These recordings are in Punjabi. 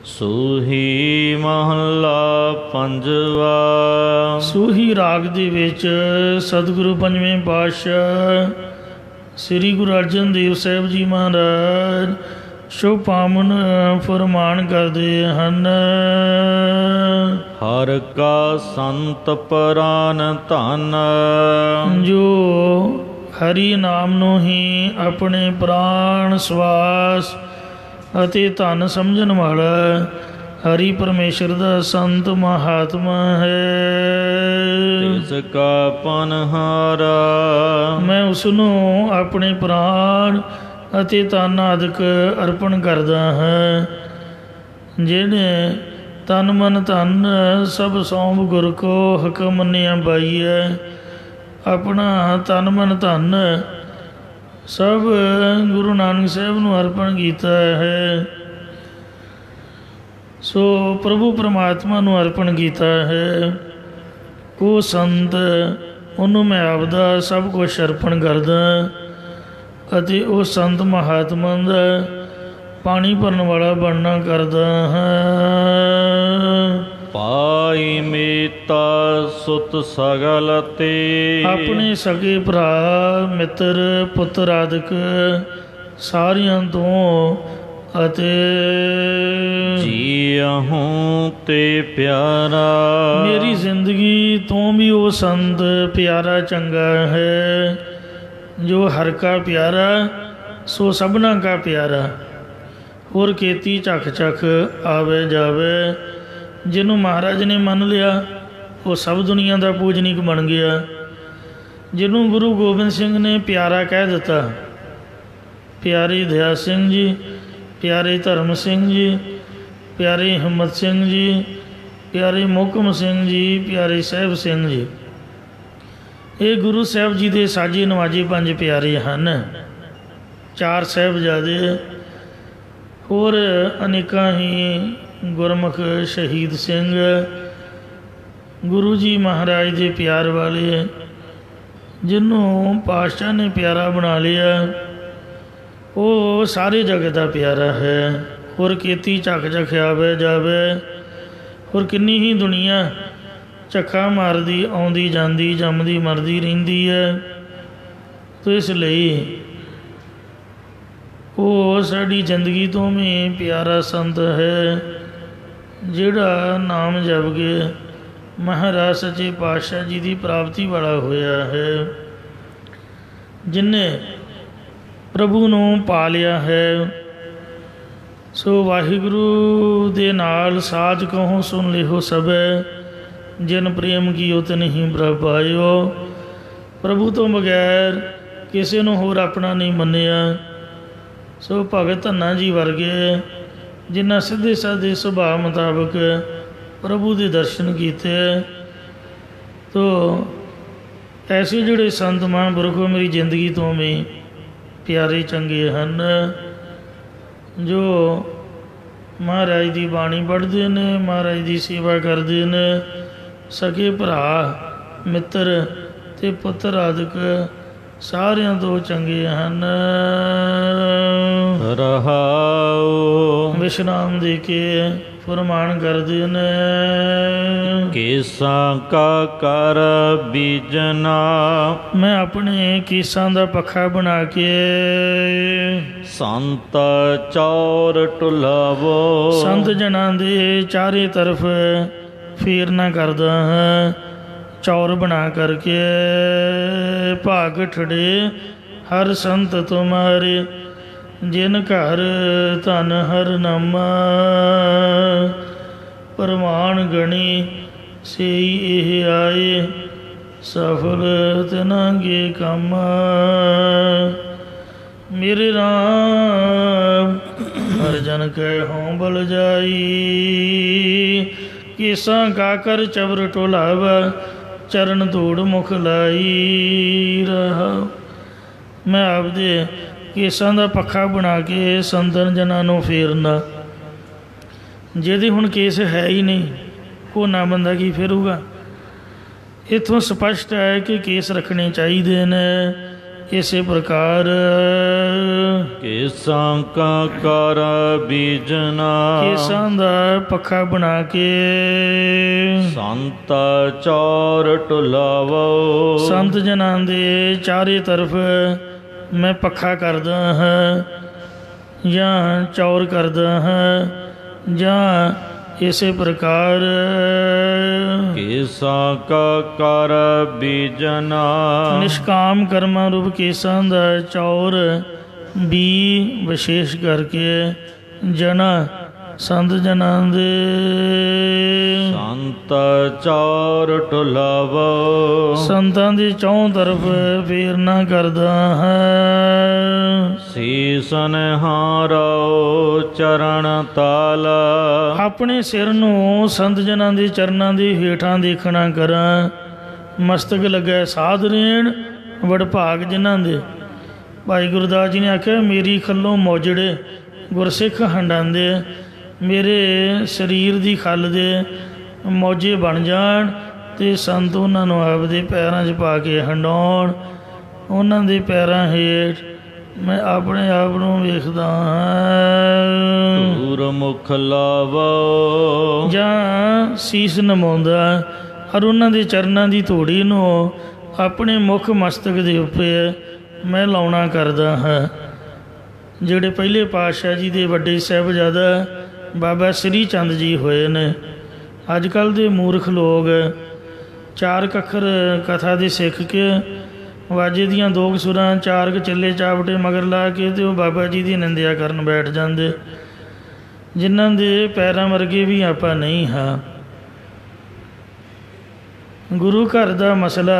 ਸੂਹੀ ਮਹੱਲਾ ਪੰਜਵਾ। ਸੂਹੀ ਰਾਗ ਦੇ ਵਿੱਚ ਸਤਿਗੁਰੂ ਪੰਜਵੇਂ ਪਾਤਸ਼ਾਹ ਸ੍ਰੀ ਗੁਰੂ ਅਰਜਨ ਦੇਵ ਸਾਹਿਬ ਜੀ ਮਹਾਰਾਜ ਸ਼ੁਭ ਪਾਵਨ ਫਰਮਾਨ ਕਰਦੇ ਹਨ। ਹਰ ਕਾ ਸੰਤ ਪ੍ਰਾਨ ਧਨ, ਜੋ ਹਰੀ ਨਾਮ ਨੂੰ ਹੀ ਆਪਣੇ ਪ੍ਰਾਣ ਸਵਾਸ ਅਤੇ ਧਨ ਸਮਝਣ ਵਾਲਾ ਹਰੀ ਪਰਮੇਸ਼ਰ ਦਾ ਸੰਤ ਮਹਾਤਮਾ ਹੈ। ਤਿਸ ਕਾ ਪਨਹਾਰਾ, ਮੈਂ ਉਸ ਨੂੰ ਆਪਣੇ ਪ੍ਰਾਣ ਅਤੇ ਧਨ ਆਦਿਕ ਅਰਪਣ ਕਰਦਾ ਹਾਂ। ਜਿਹਨੇ ਤਨ ਮਨ ਧਨ ਸਭ ਸੌਂਪ ਗੁਰ ਕੋ ਹੁਕਮ ਮੰਨਿਆ ਬਾਈਐ। ਆਪਣਾ ਤਨ ਮਨ ਧਨ ਸਭ ਗੁਰੂ ਨਾਨਕ ਸਾਹਿਬ ਨੂੰ ਅਰਪਣ ਕੀਤਾ ਹੈ। ਸੋ ਪ੍ਰਭੂ ਪਰਮਾਤਮਾ ਨੂੰ ਅਰਪਣ ਕੀਤਾ ਹੈ। ਉਹ ਸੰਤ, ਉਹਨੂੰ ਮੈਂ ਆਪਦਾ ਸਭ ਕੁਛ ਅਰਪਣ ਕਰਦਾ ਅਤੇ ਉਹ ਸੰਤ ਮਹਾਤਮਾ ਦਾ ਪਾਣੀ ਭਰਨ ਵਾਲਾ ਬਣਨਾ ਕਰਦਾ ਹਾਂ। ਪਾਈ ਮੀਤਾ ਸੁਤ ਸਗਲ ਤੇ, ਆਪਣੇ ਸਗੇ ਭਰਾ ਮਿੱਤਰ ਪੁੱਤਰ ਆਦਿਕ ਸਾਰਿਆਂ ਤੋਂ ਅਤੇ ਜੀਅਹੂੰ ਤੇ ਪਿਆਰਾ, ਮੇਰੀ ਜ਼ਿੰਦਗੀ ਤੋਂ ਵੀ ਉਹ ਸੰਤ ਪਿਆਰਾ ਚੰਗਾ ਹੈ। ਜੋ ਹਰ ਕਾ ਪਿਆਰਾ ਸੋ ਸਭਨਾ ਕਾ ਪਿਆਰਾ। ਹੋਰ ਕੀਤੀ ਝੱਖ ਝੱਖ ਆਵੇ ਜਾਵੇ। ਜਿਹਨੂੰ ਮਹਾਰਾਜ ਨੇ ਮੰਨ ਲਿਆ ਉਹ ਸਭ ਦੁਨੀਆ ਦਾ ਪੂਜਨੀਕ ਬਣ ਗਿਆ। ਜਿਹਨੂੰ ਗੁਰੂ ਗੋਬਿੰਦ ਸਿੰਘ ਨੇ ਪਿਆਰਾ ਕਹਿ ਦਿੱਤਾ, ਪਿਆਰੇ ਦਇਆ ਸਿੰਘ ਜੀ, ਪਿਆਰੇ ਧਰਮ ਸਿੰਘ ਜੀ, ਪਿਆਰੇ ਹਿੰਮਤ ਸਿੰਘ ਜੀ, ਪਿਆਰੇ ਮੋਹਕਮ ਸਿੰਘ ਜੀ, ਪਿਆਰੇ ਸਾਹਿਬ ਸਿੰਘ ਜੀ, ਇਹ ਗੁਰੂ ਸਾਹਿਬ ਜੀ ਦੇ ਸਾਜੇ ਨਵਾਜੇ ਪੰਜ ਪਿਆਰੇ ਹਨ। ਚਾਰ ਸਾਹਿਬਜ਼ਾਦੇ, ਹੋਰ ਅਨੇਕਾਂ ਹੀ ਗੁਰਮੁਖ ਸ਼ਹੀਦ ਸਿੰਘ ਗੁਰੂ ਜੀ ਮਹਾਰਾਜ ਦੇ ਪਿਆਰ ਵਾਲੇ, ਜਿਹਨੂੰ ਪਾਤਸ਼ਾਹ ਨੇ ਪਿਆਰਾ ਬਣਾ ਲਿਆ ਉਹ ਸਾਰੇ ਜਗਤ ਦਾ ਪਿਆਰਾ ਹੈ। ਹੋਰ ਕੀਤੀ ਝੱਕ ਝੱਖ ਆਵੇ ਜਾਵੇ। ਹੋਰ ਕਿੰਨੀ ਹੀ ਦੁਨੀਆ ਝੱਖਾ ਮਾਰਦੀ ਆਉਂਦੀ ਜਾਂਦੀ ਜੰਮਦੀ ਮਰਦੀ ਰਹਿੰਦੀ ਹੈ। ਤੋ ਇਸ ਲਈ ਉਹ ਸਾਡੀ ਜ਼ਿੰਦਗੀ ਤੋਂ ਵੀ ਪਿਆਰਾ ਸੰਤ ਹੈ, ਜਿਹੜਾ ਨਾਮ ਜਪ ਕੇ ਮਹਾਰਾਜ ਸੱਚੇ ਪਾਤਸ਼ਾਹ ਜੀ ਦੀ ਪ੍ਰਾਪਤੀ ਵਾਲਾ ਹੋਇਆ ਹੈ। ਜਿਹਨੇ ਪ੍ਰਭੂ ਨੂੰ ਪਾ ਲਿਆ ਹੈ। ਸੋ ਵਾਹਿਗੁਰੂ ਦੇ ਨਾਲ ਸਾਜ ਕਹੋ ਸੁਣ ਲਿਓ ਸਭੈ, ਜਿਨ ਪ੍ਰੇਮ ਕੀਓ ਤਿਨ ਹੀ ਪ੍ਰਭ ਪਾਇਓ। ਪ੍ਰਭੂ ਤੋਂ ਬਗੈਰ ਕਿਸੇ ਨੂੰ ਹੋਰ ਆਪਣਾ ਨਹੀਂ ਮੰਨਿਆ। ਸੋ ਭਗਤ ਧੰਨਾ ਜੀ ਵਰਗੇ ਜਿਨ੍ਹਾਂ ਸਿੱਧੇ ਸਾਦੇ ਸੁਭਾਅ ਮੁਤਾਬਕ ਪ੍ਰਭੂ ਦੇ ਦਰਸ਼ਨ ਕੀਤੇ, ਤੋ ਐਸੇ ਜਿਹੜੇ ਸੰਤ ਮਹਾਂਪੁਰਖ ਮੇਰੀ ਜ਼ਿੰਦਗੀ ਤੋਂ ਵੀ ਪਿਆਰੇ ਚੰਗੇ ਹਨ। ਜੋ ਮਹਾਰਾਜ ਦੀ ਬਾਣੀ ਪੜ੍ਹਦੇ ਨੇ, ਮਹਾਰਾਜ ਦੀ ਸੇਵਾ ਕਰਦੇ ਨੇ, ਸਕੇ ਭਰਾ ਮਿੱਤਰ ਅਤੇ ਪੁੱਤਰ ਆਦਿਕ ਸਾਰਿਆਂ ਤੋਂ ਚੰਗੇ ਹਨ। ਰਹਾਉ, ਵਿਸ਼ਰਾਮ ਦੇ ਕੇ ਫਰਮਾਨ ਕਰਦੇ ਨੇ। ਕੇਸਾਂ ਕਾ ਕਰ ਬੀਜਨਾ, ਮੈਂ ਆਪਣੇ ਕੇਸਾਂ ਦਾ ਪੱਖਾ ਬਣਾ ਕੇ ਸੰਤ ਚੌਰ ਟੁਲਾਵੋ, ਸੰਤ ਜਨਾਂ ਦੇ ਚਾਰੇ ਤਰਫ ਫੇਰਨਾ ਕਰਦਾ ਹਾਂ। ਚੌਰ ਬਣਾ ਕਰਕੇ ਭਾਗ ਠੜੇ ਹਰ ਸੰਤ ਤੁਮਾਰੇ, ਜਿਨ ਘਰ ਧਨ ਹਰ ਨਾਮਾ। ਪ੍ਰਮਾਣ ਗਣੀ ਸਈ ਇਹ ਆਏ, ਸਫਲ ਤਿਨਾਂਗੇ ਕੰਮ। ਮੇਰੇ ਰਾਮ ਹਰ ਜਨ ਕੈ ਹੋਂ ਬਲ ਜਾਈ, ਕੇਸਾਂ ਕਾ ਕਰ ਚਬਰ ਟੋਲਾਵਾ, ਚਰਨ ਧੂੜ ਮੁਖ ਲਾਈ ਰਹਾ। ਮੈਂ ਆਪਦੇ ਕੇਸਾਂ ਦਾ ਪੱਖਾ ਬਣਾ ਕੇ ਸੰਤਨ ਜਨਾਂ ਨੂੰ ਫੇਰਨਾ। ਜਿਹਦੇ ਹੁਣ ਕੇਸ ਹੈ ਹੀ ਨਹੀਂ, ਉਹ ਨਾ ਬੰਦਾ ਕੀ ਫੇਰੂਗਾ। ਇੱਥੋਂ ਸਪਸ਼ਟ ਹੈ ਕਿ ਕੇਸ ਰੱਖਣੇ ਚਾਹੀਦੇ ਨੇ। ਇਸੇ ਪ੍ਰਕਾਰ ਕੇਸਾਂ ਕਾ ਕਰ ਬੀਜਨਾ ਕੇਸਾਂ ਦਾ ਪੱਖਾ ਬਣਾ ਕੇ ਸੰਤ ਚੌਰ ਟੁਲਾਵੋ ਸੰਤ ਜਨਾਂ ਦੇ ਚਾਰੇ ਤਰਫ ਮੈਂ ਪੱਖਾ ਕਰਦਾ ਹਾਂ ਜਾਂ ਚੌਰ ਕਰਦਾ ਹਾਂ ਜਾਂ ਇਸੇ ਪ੍ਰਕਾਰ ਕੇਸਾਂ ਕਾ ਕਰ ਬੀਜਨਾ ਨਿਸ਼ਕਾਮ ਕਰਮਾਂ ਰੂਪ ਕੇਸਾਂ ਦਾ ਚੌਰ ਵੀ ਵਿਸ਼ੇਸ਼ ਕਰਕੇ ਜਨਾਂ ਸੰਤ ਜਨਾਂ ਦੇ ਸੰਤ ਚੌਰ ਟੁਲਾਵੋ ਸੰਤਾਂ ਦੀ ਚੌਂ ਤਰਫ ਫੇਰਨਾ ਕਰਦਾ ਹੈ ਸੀਸਨ ਹਾਰੋ ਚਰਨ ਤਾਲ ਆਪਣੇ ਸਿਰ ਨੂੰ ਸੰਤ ਜਨਾਂ ਦੇ ਚਰਨਾਂ ਦੇ ਹੇਠਾਂ ਦੇਖਣਾ ਕਰਾਂ ਮਸਤਕ ਲੱਗੇ ਸਾਧ ਰੇਣ ਵਡਭਾਗ ਜਿਨ੍ਹਾਂ ਦੇ ਭਾਈ ਗੁਰਦਾਸ ਜੀ ਨੇ ਆਖਿਆ ਮੇਰੀ ਖੱਲੋਂ ਮੌਜੜੇ ਗੁਰਸਿੱਖ ਹੰਡਾਉਂਦੇ ਮੇਰੇ ਸਰੀਰ ਦੀ ਖੱਲ ਦੇ ਮੌਜੇ ਬਣ ਜਾਣ ਅਤੇ ਸੰਤ ਉਹਨਾਂ ਨੂੰ ਆਪਦੇ ਪੈਰਾਂ 'ਚ ਪਾ ਕੇ ਹੰਡਾਉਣ ਉਹਨਾਂ ਦੇ ਪੈਰਾਂ ਹੇਠ ਮੈਂ ਆਪਣੇ ਆਪ ਨੂੰ ਵੇਖਦਾ ਹਾਂ ਧੂਰ ਮੁਖ ਲਾਵੋ ਜਾਂ ਸੀਸ ਨਮਾਉਂਦਾ ਔਰ ਉਹਨਾਂ ਦੇ ਚਰਨਾਂ ਦੀ ਧੂੜੀ ਨੂੰ ਆਪਣੇ ਮੁੱਖ ਮਸਤਕ ਦੇ ਉੱਪਰ ਮੈਂ ਲਾਉਣਾ ਕਰਦਾ ਹਾਂ ਜਿਹੜੇ ਪਹਿਲੇ ਪਾਤਸ਼ਾਹ ਜੀ ਦੇ ਵੱਡੇ ਸਾਹਿਬਜ਼ਾਦਾ ਬਾਬਾ ਸ੍ਰੀ ਚੰਦ ਜੀ ਹੋਏ ਨੇ ਅੱਜ ਕੱਲ੍ਹ ਦੇ ਮੂਰਖ ਲੋਕ ਚਾਰ ਅੱਖਰ ਕਥਾ ਦੇ ਸਿੱਖ ਕੇ ਵਾਜੇ ਦੀਆਂ ਦੋ ਕੁ ਸੁਰਾਂ ਚਾਰ ਕੁ ਚੱਲੇ ਚਾਵਟੇ ਮਗਰ ਲਾ ਕੇ ਅਤੇ ਉਹ ਬਾਬਾ ਜੀ ਦੀ ਨਿੰਦਿਆ ਕਰਨ ਬੈਠ ਜਾਂਦੇ ਜਿਨ੍ਹਾਂ ਦੇ ਪੈਰਾਂ ਵਰਗੇ ਵੀ ਆਪਾਂ ਨਹੀਂ ਹਾਂ ਗੁਰੂ ਘਰ ਦਾ ਮਸਲਾ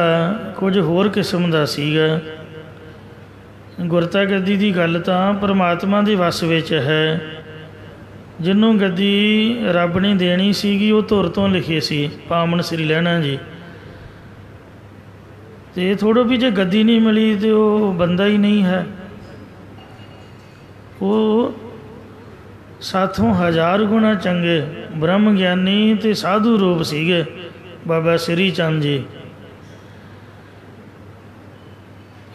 ਕੁਝ ਹੋਰ ਕਿਸਮ ਦਾ ਸੀਗਾ ਗੁਰਤਾ ਗੱਦੀ ਦੀ ਗੱਲ ਤਾਂ ਪਰਮਾਤਮਾ ਦੇ ਵੱਸ ਵਿੱਚ ਹੈ ਜਿਹਨੂੰ ਗੱਦੀ ਰੱਬ ਨੇ ਦੇਣੀ ਸੀਗੀ ਉਹ ਧੁਰ ਤੋਂ ਲਿਖੇ ਸੀ ਪਾਵਨ ਸ੍ਰੀ ਲਹਿਣਾ ਜੀ ਅਤੇ ਥੋੜ੍ਹਾ ਵੀ ਜੇ ਗੱਦੀ ਨਹੀਂ ਮਿਲੀ ਤਾਂ ਉਹ ਬੰਦਾ ਹੀ ਨਹੀਂ ਹੈ ਉਹ ਸਾਥੋਂ ਹਜ਼ਾਰ ਗੁਣਾ ਚੰਗੇ ਬ੍ਰਹਮ ਗਿਆਨੀ ਅਤੇ ਸਾਧੂ ਰੂਪ ਸੀਗੇ ਬਾਬਾ ਸ੍ਰੀ ਚੰਦ ਜੀ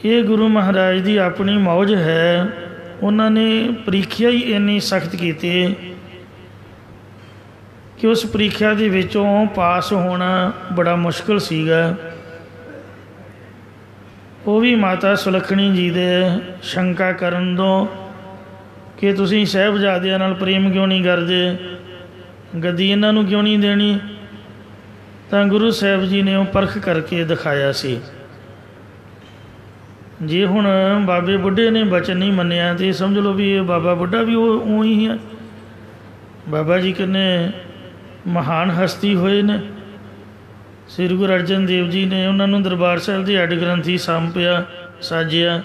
ਇਹ ਗੁਰੂ ਮਹਾਰਾਜ ਦੀ ਆਪਣੀ ਮੌਜ ਹੈ ਉਹਨਾਂ ਨੇ ਪ੍ਰੀਖਿਆ ਹੀ ਇੰਨੀ ਸਖਤ ਕੀਤੀ ਕਿ ਉਸ ਪ੍ਰੀਖਿਆ ਦੇ ਵਿੱਚੋਂ ਪਾਸ ਹੋਣਾ ਬੜਾ ਮੁਸ਼ਕਿਲ ਸੀਗਾ ਉਹ ਵੀ ਮਾਤਾ ਸੁਲੱਖਣੀ ਜੀ ਦੇ ਸ਼ੰਕਾ ਕਰਨ ਤੋਂ ਕਿ ਤੁਸੀਂ ਸਾਹਿਬਜ਼ਾਦਿਆਂ ਨਾਲ ਪ੍ਰੇਮ ਕਿਉਂ ਨਹੀਂ ਕਰਦੇ ਗੱਦੀ ਇਹਨਾਂ ਨੂੰ ਕਿਉਂ ਨਹੀਂ ਦੇਣੀ ਤਾਂ ਗੁਰੂ ਸਾਹਿਬ ਜੀ ਨੇ ਉਹ ਪਰਖ ਕਰਕੇ ਦਿਖਾਇਆ ਸੀ ਜੇ ਹੁਣ ਬਾਬੇ ਬੁੱਢੇ ਨੇ ਬਚਨ ਨਹੀਂ ਮੰਨਿਆ ਤਾਂ ਸਮਝ ਲਓ ਵੀ ਇਹ ਬਾਬਾ ਬੁੱਢਾ ਵੀ ਉਹ ਉਹੀ ਹੈ ਬਾਬਾ ਜੀ ਕਿੰਨੇ ਮਹਾਨ ਹਸਤੀ ਹੋਏ ਨੇ ਸ੍ਰੀ ਗੁਰੂ ਅਰਜਨ ਦੇਵ ਜੀ ਨੇ ਉਹਨਾਂ ਨੂੰ ਦਰਬਾਰ ਸਾਹਿਬ ਦੇ ਅੱਡ ਗ੍ਰੰਥੀ ਸੰਭਿਆ ਸਾਜਿਆ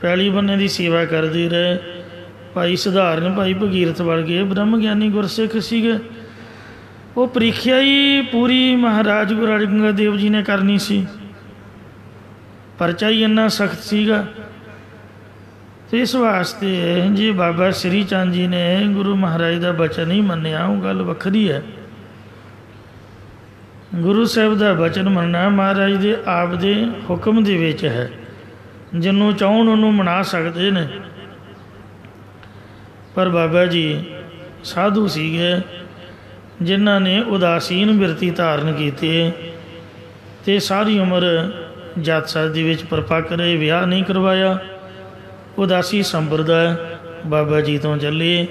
ਪਹਿਲੀ ਬੰਨੇ ਦੀ ਸੇਵਾ ਕਰਦੇ ਰਹੇ ਭਾਈ ਸਧਾਰਨ ਭਾਈ ਭਗੀਰਥ ਵਰਗੇ ਬ੍ਰਹਮ ਗਿਆਨੀ ਗੁਰਸਿੱਖ ਸੀਗੇ ਉਹ ਪ੍ਰੀਖਿਆ ਹੀ ਪੂਰੀ ਮਹਾਰਾਜ ਗੁਰੂ ਅਰਜਨ ਦੇਵ ਜੀ ਨੇ ਕਰਨੀ ਸੀ ਪਰਚਾ ਹੀ ਇੰਨਾ ਸਖਤ ਸੀਗਾ ਅਤੇ ਇਸ ਵਾਸਤੇ ਜੇ ਬਾਬਾ ਸ੍ਰੀ ਚੰਦ ਜੀ ਨੇ ਗੁਰੂ ਮਹਾਰਾਜ ਦਾ ਬਚਨ ਨਹੀਂ ਮੰਨਿਆ ਉਹ ਗੱਲ ਵੱਖਰੀ ਹੈ ਗੁਰੂ ਸਾਹਿਬ ਦਾ ਬਚਨ ਮੰਨਣਾ ਮਹਾਰਾਜ ਦੇ ਆਪ ਦੇ ਹੁਕਮ ਦੇ ਵਿੱਚ ਹੈ ਜਿਹਨੂੰ ਚਾਹੁਣ ਉਹਨੂੰ ਮਨਾ ਸਕਦੇ ਨੇ ਪਰ ਬਾਬਾ ਜੀ ਸਾਧੂ ਸੀਗੇ ਜਿਨ੍ਹਾਂ ਨੇ ਉਦਾਸੀਨ ਬਿਰਤੀ ਧਾਰਨ ਕੀਤੀ ਅਤੇ ਸਾਰੀ ਉਮਰ ਜਾਤ ਸਾਧ ਦੇ ਵਿੱਚ ਪਰਪੱਕ ਰਹੇ ਵਿਆਹ ਨਹੀਂ ਕਰਵਾਇਆ ਉਦਾਸੀ ਸੰਪਰਦਾ ਬਾਬਾ ਜੀ ਤੋਂ ਚੱਲੇ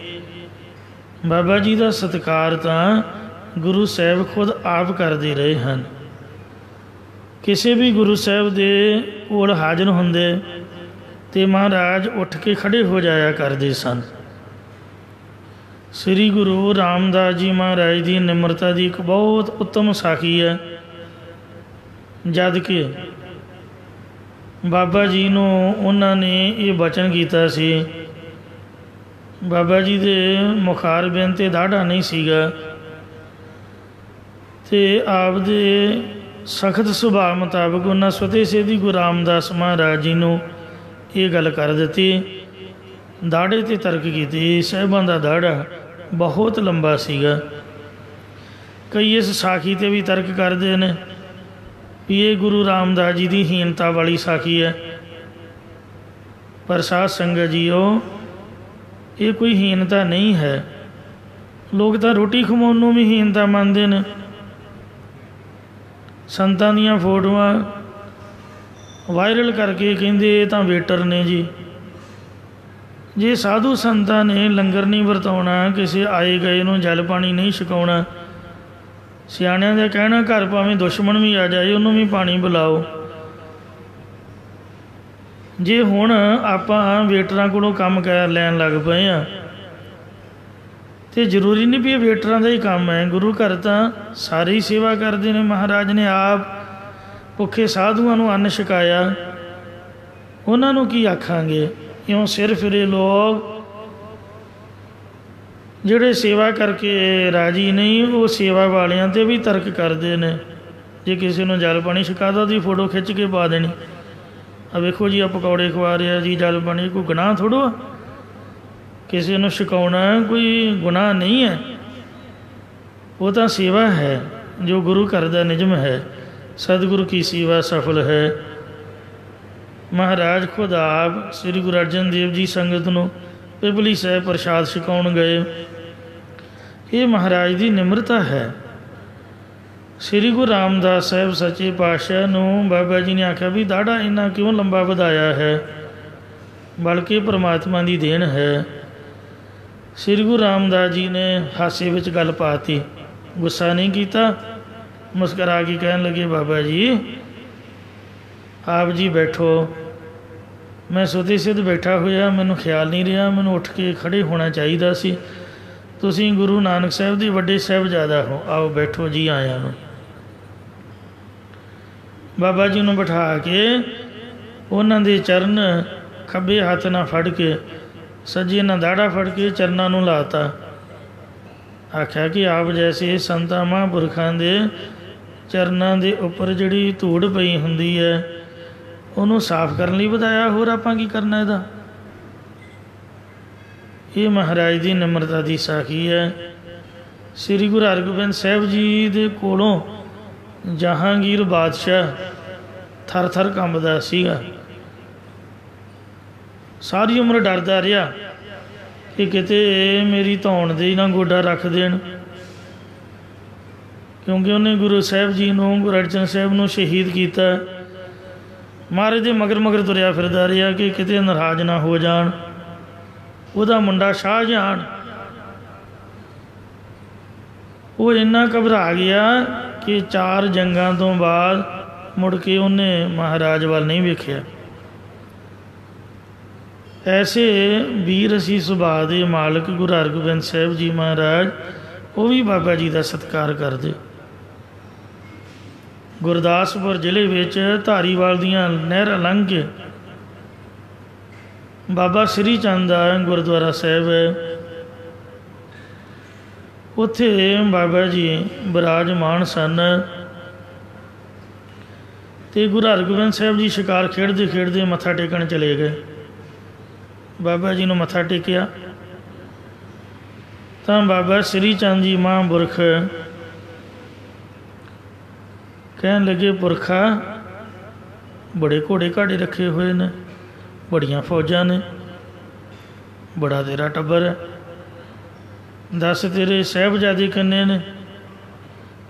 ਬਾਬਾ ਜੀ ਦਾ ਸਤਿਕਾਰ ਤਾਂ ਗੁਰੂ ਸਾਹਿਬ ਖੁਦ ਆਪ ਕਰਦੇ ਰਹੇ ਹਨ ਕਿਸੇ ਵੀ ਗੁਰੂ ਸਾਹਿਬ ਦੇ ਕੋਲ ਹਾਜ਼ਰ ਹੁੰਦੇ ਅਤੇ ਮਹਾਰਾਜ ਉੱਠ ਕੇ ਖੜ੍ਹੇ ਹੋ ਜਾਇਆ ਕਰਦੇ ਸਨ ਸ੍ਰੀ ਗੁਰੂ ਰਾਮਦਾਸ ਜੀ ਮਹਾਰਾਜ ਦੀ ਨਿਮਰਤਾ ਦੀ ਇੱਕ ਬਹੁਤ ਉੱਤਮ ਸਾਖੀ ਹੈ ਜਦ ਕਿ ਬਾਬਾ ਜੀ ਨੂੰ ਉਹਨਾਂ ਨੇ ਇਹ ਬਚਨ ਕੀਤਾ ਸੀ ਬਾਬਾ ਜੀ ਦੇ ਮੁਖਾਰ ਬਿੰਦ 'ਤੇ ਦਾੜਾ ਨਹੀਂ ਸੀਗਾ ਅਤੇ ਆਪਦੇ ਸਖਤ ਸੁਭਾਅ ਮੁਤਾਬਕ ਉਹਨਾਂ ਸਵਤੇ ਸੇਧੀ ਗੁਰੂ ਰਾਮਦਾਸ ਮਹਾਰਾਜ ਜੀ ਨੂੰ ਇਹ ਗੱਲ ਕਰ ਦਿੱਤੀ ਦਾੜੇ 'ਤੇ ਤਰਕ ਕੀਤੀ ਸਾਹਿਬਾਂ ਦਾ ਦਾੜਾ ਬਹੁਤ ਲੰਬਾ ਸੀਗਾ ਕਈ ਇਸ ਸਾਖੀ 'ਤੇ ਵੀ ਤਰਕ ਕਰਦੇ ਨੇ ਵੀ ਇਹ ਗੁਰੂ ਰਾਮਦਾਸ ਜੀ ਦੀ ਹੀਨਤਾ ਵਾਲੀ ਸਾਖੀ ਹੈ पर साध संगत जीओ ये कोई हीनता नहीं है। लोग तो रोटी खवाउण नूं भी हीनता मानते हैं। संतां दीयां फोटोआं वायरल करके कहंदे ये तां वेटर ने जी। जे साधु संतां ने लंगर नहीं वरताउणा, किसी आए गए नूं जल पानी नहीं छकाउणा, सियाणिਆਂ ਦਾ कहना घर भावें दुश्मन भी आ जाए उन्होंने भी पानी बुलाओ। जे हुण आपां वेटरां कोलों काम कर लैण लग पए आ तो जरूरी नहीं भी वेटरां दा ही काम है। गुरु घर तां सारे ही सेवा करते हैं। महाराज ने आप भुखे साधुआं नूं अन्न छकाया, उन्हां नूं की आखांगे। इउं सिर फिरे लोग ਜਿਹੜੇ सेवा करके राजी नहीं वो सेवा वालियां ते भी तर्क करते हैं। जे किसी ਨੂੰ जल पानी छकादा तो फोटो खिंच के पा देनी, आ वेखो जी आ पकौड़े खवा रहे जी, जल पानी कोई गुनाह थोड़ो आ। किसी ਨੂੰ छकाउणा कोई गुनाह नहीं है, वो तो सेवा है जो गुरु घर दा निजम है। सतगुरु की सेवा सफल है। महाराज खुद आप श्री गुरु अर्जन देव जी संगत ਨੂੰ पिपली साहिब प्रसाद छकाउण गए। ये महाराज की निमरता है। श्री गुरु रामदास साहिब सच्चे पातशाह नूं बाबा जी ने आख्या भी दाढ़ा इन्ना क्यों लंबा वधाया है, बल्कि परमात्मा की देन है। श्री गुरु रामदास जी ने हासे विच गल पाती, गुस्सा नहीं किया, मुस्करा के कहन लगे बाबा जी आप जी बैठो। मैं सुते सिद्ध बैठा होया, मैनूं ख्याल नहीं रहा, मैनूं उठ के खड़े होना चाहिए सी। तुसीं गुरु नानक साहिब दे वड्डे साहिबजादा हो, आओ बैठो जी आया नूं। बाबा जी नूं बिठा के उन्हां दे चरण खब्बे हत्थ नाल फड़ के सज्जे नाल दाड़ा फड़ के चरनां नूं लाता। आख्या कि आप जैसे संतां महापुरखां दे चरनां दे उपर जिहड़ी धूड़ पई हुंदी है ਉਹਨੂੰ साफ करने ਲਈ ਵਧਾਇਆ, ਹੋਰ ਆਪਾਂ ਕੀ करना ਇਹਦਾ। ਇਹ महाराज की निमरता की साखी है। श्री गुरु हरगोबिंद साहिब जी ਦੇ ਕੋਲੋਂ जहांगीर बादशाह थर थर कंबदा सीगा। सारी उम्र डरदा रहा कि किते मेरी धौण दे ना गोडा रख देण, क्योंकि उन्हें गुरु साहिब जी नूं गुरु अर्जन साहिब नूं शहीद किया। महाराज दे मगर मगर तुरया फिरदा रहा कि किते नाराज ना हो जाण। उहदा मुंडा शाहजहान वो इन्ना घबरा गया कि 4 जंगां तो बाद मुड़ के उन्हें महाराज वाल नहीं वेखिया। ऐसे वीर असी सुभाअ दे मालक गुरु हरगोबिंद साहिब जी महाराज वो भी बाबा जी का सत्कार करते। गुरदासपुर जिले विच धारीवाल दियां नहर लंघ के बाबा श्री चंद दा गुरुद्वारा साहिब है, उत्थे बाबा जी विराजमान सन। ते गुरु हरगोबिंद साहिब जी शिकार खेडते खेडते मत्था टेकण चले गए। बाबा जी नूं मत्था टेकिया तां बाबा श्री चंद जी महापुरख कहन लगे पुरखा बड़े घोड़े घाड़े रखे हुए ने, बड़ियां फौजां ने, बड़ा तेरा टब्बर है, दस तेरे साहिबजादे किन्ने ने?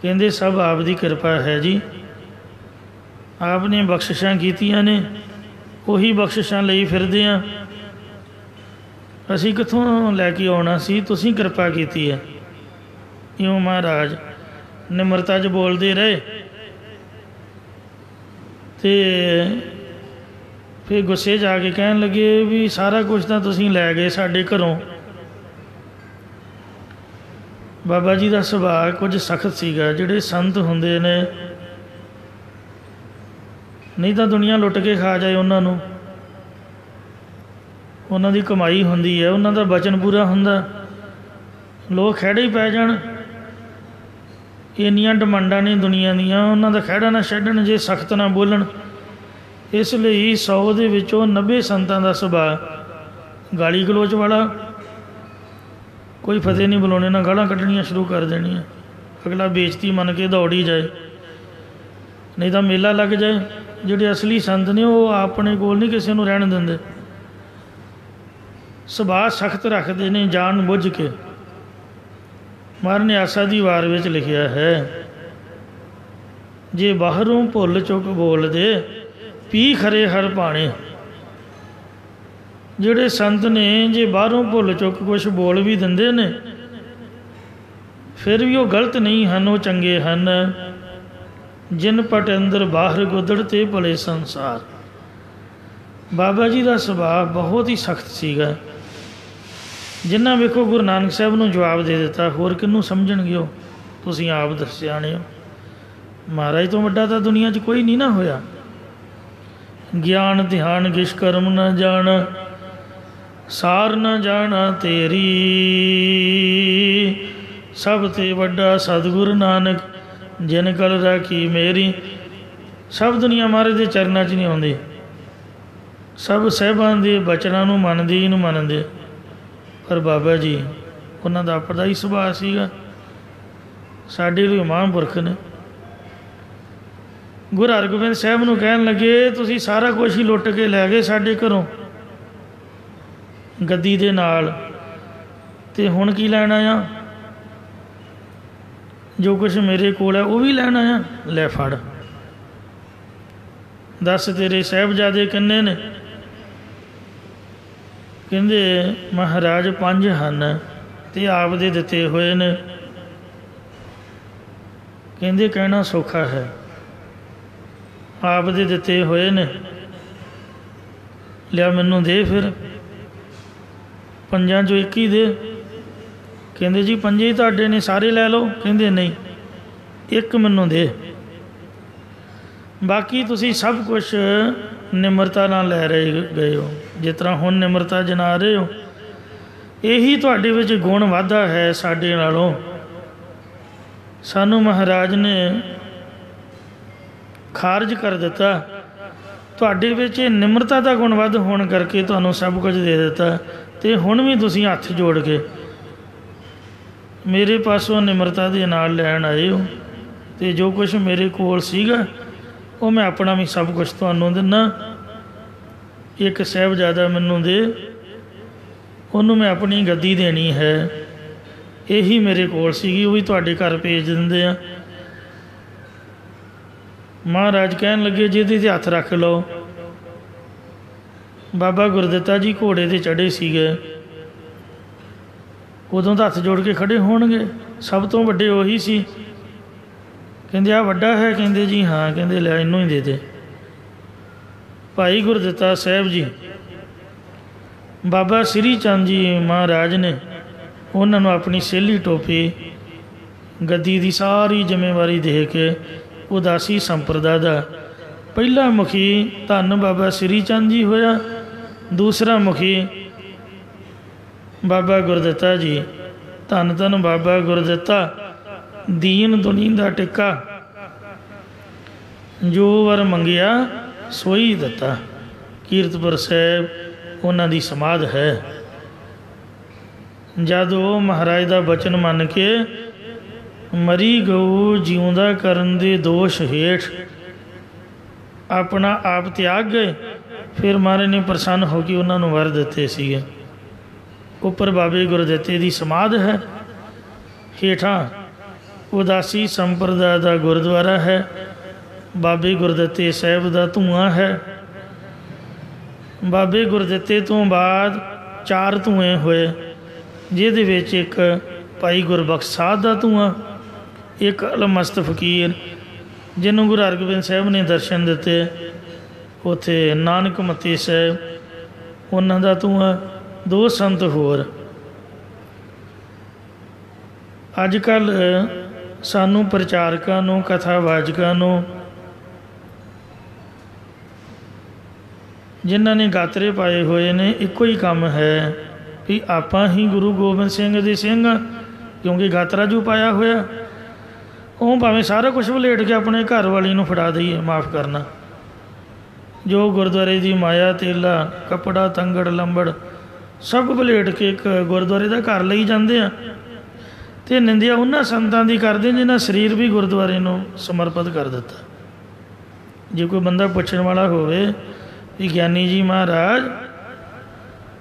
कहंदे सब आप दी कृपा है जी, आपने बख्शिशां कीतियां ने, उही बख्शिशां लई फिरदे आ। असीं कित्थों लैके आउणा सी, तुसीं कृपा कीती है। इउं महाराज निमरता च बोलते रहे। तो फिर गुस्से जाके कहन लगे भी सारा कुछ तो तुसीं लै गए साडे घरों। बाबा जी का सुभाअ कुछ सख्त सीगा। जिहड़े संत हुंदे ने नहीं तो दुनिया लुट के खा जाए उन्होंने, उन्हों की कमाई हुंदी है, उन्हों का बचन पूरा हुंदा, लोग खैड़े ही पै जाण। इन्नियां डिमांडां ने दुनिया दियां, उन्हों का खैड़ा ना छड्डण जे सख्त ना बोलन। इसलिए 100 दे विचों 90 संतां दा सुभाअ गाली गलोच वाला। कोई फतेह नहीं बुलाने ना गालां कढ़नियां शुरू कर देनियां। अगला बेइज्जती मन के दौड़ ही जाए, नहीं तो मेला लग जाए। जिहड़े असली संत ने वो अपने कोल नहीं किसी नूं रहण दिंदे। ਸੁਭਾਅ ਸਖਤ ਰੱਖਦੇ ਨੇ ਜਾਣ ਬੁੱਝ ਕੇ। ਮਹਾਰਾਜ ਨੇ ਆਸਾ ਦੀ ਵਾਰ ਵਿੱਚ ਲਿਖਿਆ ਹੈ, ਜੇ ਬਾਹਰੋਂ ਭੁੱਲ ਚੁੱਕ ਬੋਲਦੇ ਪੀ ਖਰੇ ਹਰ ਭਾਣੇ। ਜਿਹੜੇ ਸੰਤ ਨੇ ਜੇ ਬਾਹਰੋਂ ਭੁੱਲ ਚੁੱਕ ਕੁਛ ਬੋਲ ਵੀ ਦਿੰਦੇ ਨੇ, ਫਿਰ ਵੀ ਉਹ ਗਲਤ ਨਹੀਂ ਹਨ, ਉਹ ਚੰਗੇ ਹਨ। ਜਿਨ ਪਟ ਅੰਦਰ ਬਾਹਰ ਗੁੱਦੜ ਤੇ ਭਲੇ ਸੰਸਾਰ। ਬਾਬਾ ਜੀ ਦਾ ਸੁਭਾਅ ਬਹੁਤ ਹੀ ਸਖਤ ਸੀਗਾ। ਜਿੰਨਾ ਵੇਖੋ ਗੁਰੂ ਨਾਨਕ ਸਾਹਿਬ ਨੂੰ ਜਵਾਬ ਦੇ ਦਿੱਤਾ, ਹੋਰ ਕਿਹਨੂੰ ਸਮਝਣਗੇ ਉਹ? ਤੁਸੀਂ ਆਪ ਦੱਸਿਆਣੇ ਹੋ। ਮਹਾਰਾਜ ਤੋਂ ਵੱਡਾ ਤਾਂ ਦੁਨੀਆ 'ਚ ਕੋਈ ਨਹੀਂ ਨਾ ਹੋਇਆ। ਗਿਆਨ ਧਿਆਨ ਕਿਛ ਕਰਮ ਨਾ ਜਾਣ, ਸਾਰ ਨਾ ਜਾਣਾ ਤੇਰੀ। ਸਭ ਤੇ ਵੱਡਾ ਸਤਿਗੁਰੂ ਨਾਨਕ, ਜਿਨ ਕਲ ਰਾਖੀ ਮੇਰੀ। ਸਭ ਦੁਨੀਆ ਮਹਾਰਾਜ ਦੇ ਚਰਨਾਂ 'ਚ ਨਹੀਂ ਆਉਂਦੀ, ਸਭ ਸਾਹਿਬਾਂ ਦੇ ਬਚਨਾਂ ਨੂੰ ਮੰਨਦੀ ਨੂੰ ਮੰਨਦੇ। ਪਰ ਬਾਬਾ ਜੀ ਉਹਨਾਂ ਦਾ ਆਪਣਾ ਹੀ ਸੁਭਾਅ ਸੀਗਾ। ਸਾਡੇ ਲਈ ਮਹਾਂਪੁਰਖ ਨੇ। ਗੁਰੂ ਹਰਗੋਬਿੰਦ ਸਾਹਿਬ ਨੂੰ ਕਹਿਣ ਲੱਗੇ, ਤੁਸੀਂ ਸਾਰਾ ਕੁਛ ਹੀ ਲੁੱਟ ਕੇ ਲੈ ਗਏ ਸਾਡੇ ਘਰੋਂ ਗੱਦੀ ਦੇ ਨਾਲ, ਅਤੇ ਹੁਣ ਕੀ ਲੈਣਾ ਆ? ਜੋ ਕੁਛ ਮੇਰੇ ਕੋਲ ਹੈ ਉਹ ਵੀ ਲੈਣਾ ਆ? ਲੈ ਫੜ, ਦੱਸ ਤੇਰੇ ਸਾਹਿਬਜ਼ਾਦੇ ਕਿੰਨੇ ਨੇ? ਕਹਿੰਦੇ ਮਹਾਰਾਜ 5 ਹਨ ਅਤੇ ਆਪ ਦੇ ਦਿੱਤੇ ਹੋਏ ਨੇ। ਕਹਿੰਦੇ ਕਹਿਣਾ ਸੌਖਾ ਹੈ, ਆਪ ਦੇ ਦਿੱਤੇ ਹੋਏ ਨੇ। ਲਿਆ ਮੈਨੂੰ ਦੇ ਫਿਰ, 5 ਚੋਂ 1 ਹੀ ਦੇ। ਕਹਿੰਦੇ ਜੀ 5 ਹੀ ਤੁਹਾਡੇ ਨੇ, ਸਾਰੇ ਲੈ ਲਓ। ਕਹਿੰਦੇ ਨਹੀਂ, 1 ਮੈਨੂੰ ਦੇ, ਬਾਕੀ ਤੁਸੀਂ ਸਭ ਕੁਛ ਨਿਮਰਤਾ ਨਾਲ ਲੈ ਰਹੇ ਗਏ ਹੋ। ਜਿਸ ਤਰ੍ਹਾਂ ਹੁਣ ਨਿਮਰਤਾ ਜਨਾ ਰਹੇ ਹੋ, ਇਹੀ ਤੁਹਾਡੇ ਵਿੱਚ ਗੁਣ ਵਾਧਾ ਹੈ ਸਾਡੇ ਨਾਲੋਂ। ਸਾਨੂੰ ਮਹਾਰਾਜ ਨੇ ਖਾਰਜ ਕਰ ਦਿੱਤਾ, ਤੁਹਾਡੇ ਵਿੱਚ ਇਹ ਨਿਮਰਤਾ ਦਾ ਗੁਣ ਵੱਧ ਹੋਣ ਕਰਕੇ ਤੁਹਾਨੂੰ ਸਭ ਕੁਝ ਦੇ ਦਿੱਤਾ। ਅਤੇ ਹੁਣ ਵੀ ਤੁਸੀਂ ਹੱਥ ਜੋੜ ਕੇ ਮੇਰੇ ਪਾਸੋਂ ਨਿਮਰਤਾ ਦੇ ਨਾਲ ਲੈਣ ਆਏ ਹੋ। ਅਤੇ ਜੋ ਕੁਛ ਮੇਰੇ ਕੋਲ ਸੀਗਾ ਉਹ ਮੈਂ ਆਪਣਾ ਵੀ ਸਭ ਕੁਛ ਤੁਹਾਨੂੰ ਦਿੰਦਾ। ਇੱਕ ਸਾਹਿਬਜ਼ਾਦਾ ਮੈਨੂੰ ਦੇ, ਉਹਨੂੰ ਮੈਂ ਆਪਣੀ ਗੱਦੀ ਦੇਣੀ ਹੈ। ਇਹੀ ਮੇਰੇ ਕੋਲ ਸੀਗੀ, ਉਹ ਵੀ ਤੁਹਾਡੇ ਘਰ ਭੇਜ ਦਿੰਦੇ ਆ। ਮਹਾਰਾਜ ਕਹਿਣ ਲੱਗੇ, ਜਿਹਦੇ 'ਤੇ ਹੱਥ ਰੱਖ ਲਓ। ਬਾਬਾ ਗੁਰਦਿੱਤਾ ਜੀ ਘੋੜੇ 'ਤੇ ਚੜ੍ਹੇ ਸੀਗੇ, ਉਦੋਂ ਤਾਂ ਹੱਥ ਜੋੜ ਕੇ ਖੜ੍ਹੇ ਹੋਣਗੇ। ਸਭ ਤੋਂ ਵੱਡੇ ਉਹੀ ਸੀ। ਕਹਿੰਦੇ ਆਹ ਵੱਡਾ ਹੈ? ਕਹਿੰਦੇ ਜੀ ਹਾਂ। ਕਹਿੰਦੇ ਲੈ ਇਹਨੂੰ ਹੀ ਦੇ ਦੇ। ਭਾਈ ਗੁਰਦਿੱਤਾ ਸਾਹਿਬ ਜੀ, ਬਾਬਾ ਸ੍ਰੀ ਚੰਦ ਜੀ ਮਹਾਰਾਜ ਨੇ ਉਹਨਾਂ ਨੂੰ ਆਪਣੀ ਸੇਲੀ ਟੋਪੀ, ਗੱਦੀ ਦੀ ਸਾਰੀ ਜ਼ਿੰਮੇਵਾਰੀ ਦੇ ਕੇ ਉਦਾਸੀ ਸੰਪਰਦਾ ਦਾ ਪਹਿਲਾ ਮੁਖੀ ਧੰਨ ਬਾਬਾ ਸ੍ਰੀ ਚੰਦ ਜੀ ਹੋਇਆ। ਦੂਸਰਾ ਮੁਖੀ ਬਾਬਾ ਗੁਰਦਿੱਤਾ ਜੀ। ਧੰਨ ਧੰਨ ਬਾਬਾ ਗੁਰਦਿੱਤਾ, ਦੀਨ ਦੁਨੀ ਦਾ ਟਿੱਕਾ, ਜੋ ਵਰ ਮੰਗਿਆ ਸੋਈ ਦਿੱਤਾ। ਕੀਰਤਪੁਰ ਸਾਹਿਬ ਉਹਨਾਂ ਦੀ ਸਮਾਧ ਹੈ। ਜਦ ਉਹ ਮਹਾਰਾਜ ਦਾ ਬਚਨ ਮੰਨ ਕੇ ਮਰੀ ਗਊ ਜਿਉਂਦਾ ਕਰਨ ਦੇ ਦੋਸ਼ ਹੇਠ ਆਪਣਾ ਆਪ ਤਿਆਗ ਗਏ, ਫਿਰ ਮਹਾਰਾਜ ਨੇ ਪ੍ਰਸੰਨ ਹੋ ਕੇ ਉਹਨਾਂ ਨੂੰ ਵਰ ਦਿੱਤੇ ਸੀਗੇ। ਉੱਪਰ ਬਾਬੇ ਗੁਰਦਿੱਤੇ ਦੀ ਸਮਾਧ ਹੈ, ਹੇਠਾਂ ਉਦਾਸੀ ਸੰਪਰਦਾ ਦਾ ਗੁਰਦੁਆਰਾ ਹੈ। ਬਾਬੇ ਗੁਰਦਿੱਤੇ ਸਾਹਿਬ ਦਾ ਧੂੰਆਂ ਹੈ। ਬਾਬੇ ਗੁਰਦਿੱਤੇ ਤੋਂ ਬਾਅਦ 4 ਧੂੰਏ ਹੋਏ, ਜਿਹਦੇ ਵਿੱਚ ਇੱਕ ਭਾਈ ਗੁਰਬਖਸ਼ ਸਾਧ ਦਾ ਧੂੰਆਂ, ਇੱਕ ਅਲਮਸਤ ਫਕੀਰ ਜਿਹਨੂੰ ਗੁਰੂ ਹਰਗੋਬਿੰਦ ਸਾਹਿਬ ਨੇ ਦਰਸ਼ਨ ਦਿੱਤੇ, ਉੱਥੇ ਨਾਨਕ ਮੱਤੀ ਸਾਹਿਬ ਉਹਨਾਂ ਦਾ ਧੂੰਆਂ, 2 ਸੰਤ ਹੋਰ। ਅੱਜ ਕੱਲ੍ਹ ਸਾਨੂੰ ਪ੍ਰਚਾਰਕਾਂ ਨੂੰ, ਕਥਾਵਾਚਕਾਂ ਨੂੰ, ਜਿਨ੍ਹਾਂ ਨੇ ਗਾਤਰੇ ਪਾਏ ਹੋਏ ਨੇ, ਇੱਕੋ ਹੀ ਕੰਮ ਹੈ ਵੀ ਆਪਾਂ ਹੀ ਗੁਰੂ ਗੋਬਿੰਦ ਸਿੰਘ ਦੇ ਸਿੰਘ ਹਾਂ, ਕਿਉਂਕਿ ਗਾਤਰਾ ਜੋ ਪਾਇਆ ਹੋਇਆ ਉਹ ਭਾਵੇਂ ਸਾਰਾ ਕੁਛ ਵਲੇਟ ਕੇ ਆਪਣੇ ਘਰ ਵਾਲੀ ਨੂੰ ਫੜਾ ਦਈਏ, ਮਾफ़ ਕਰਨਾ, ਜੋ ਗੁਰਦੁਆਰੇ ਦੀ ਮਾਇਆ ਤੇਲਾ, ਕੱਪੜਾ, ਤੰਗੜ, ਲੰਬੜ ਸਭ ਵਲੇਟ ਕੇ ਇੱਕ ਗੁਰਦੁਆਰੇ ਦਾ ਘਰ ਲਈ ਜਾਂਦੇ ਆ। ਅਤੇ ਨਿੰਦਿਆ ਉਹਨਾਂ ਸੰਤਾਂ ਦੀ ਕਰਦੇ ਜਿਨ੍ਹਾਂ ਸਰੀਰ ਵੀ ਗੁਰਦੁਆਰੇ ਨੂੰ ਸਮਰਪਿਤ ਕਰ ਦਿੱਤਾ। ਜੇ ਕੋਈ ਬੰਦਾ ਪੁੱਛਣ ਵਾਲਾ ਹੋਵੇ ਵੀ ਗਿਆਨੀ ਜੀ ਮਹਾਰਾਜ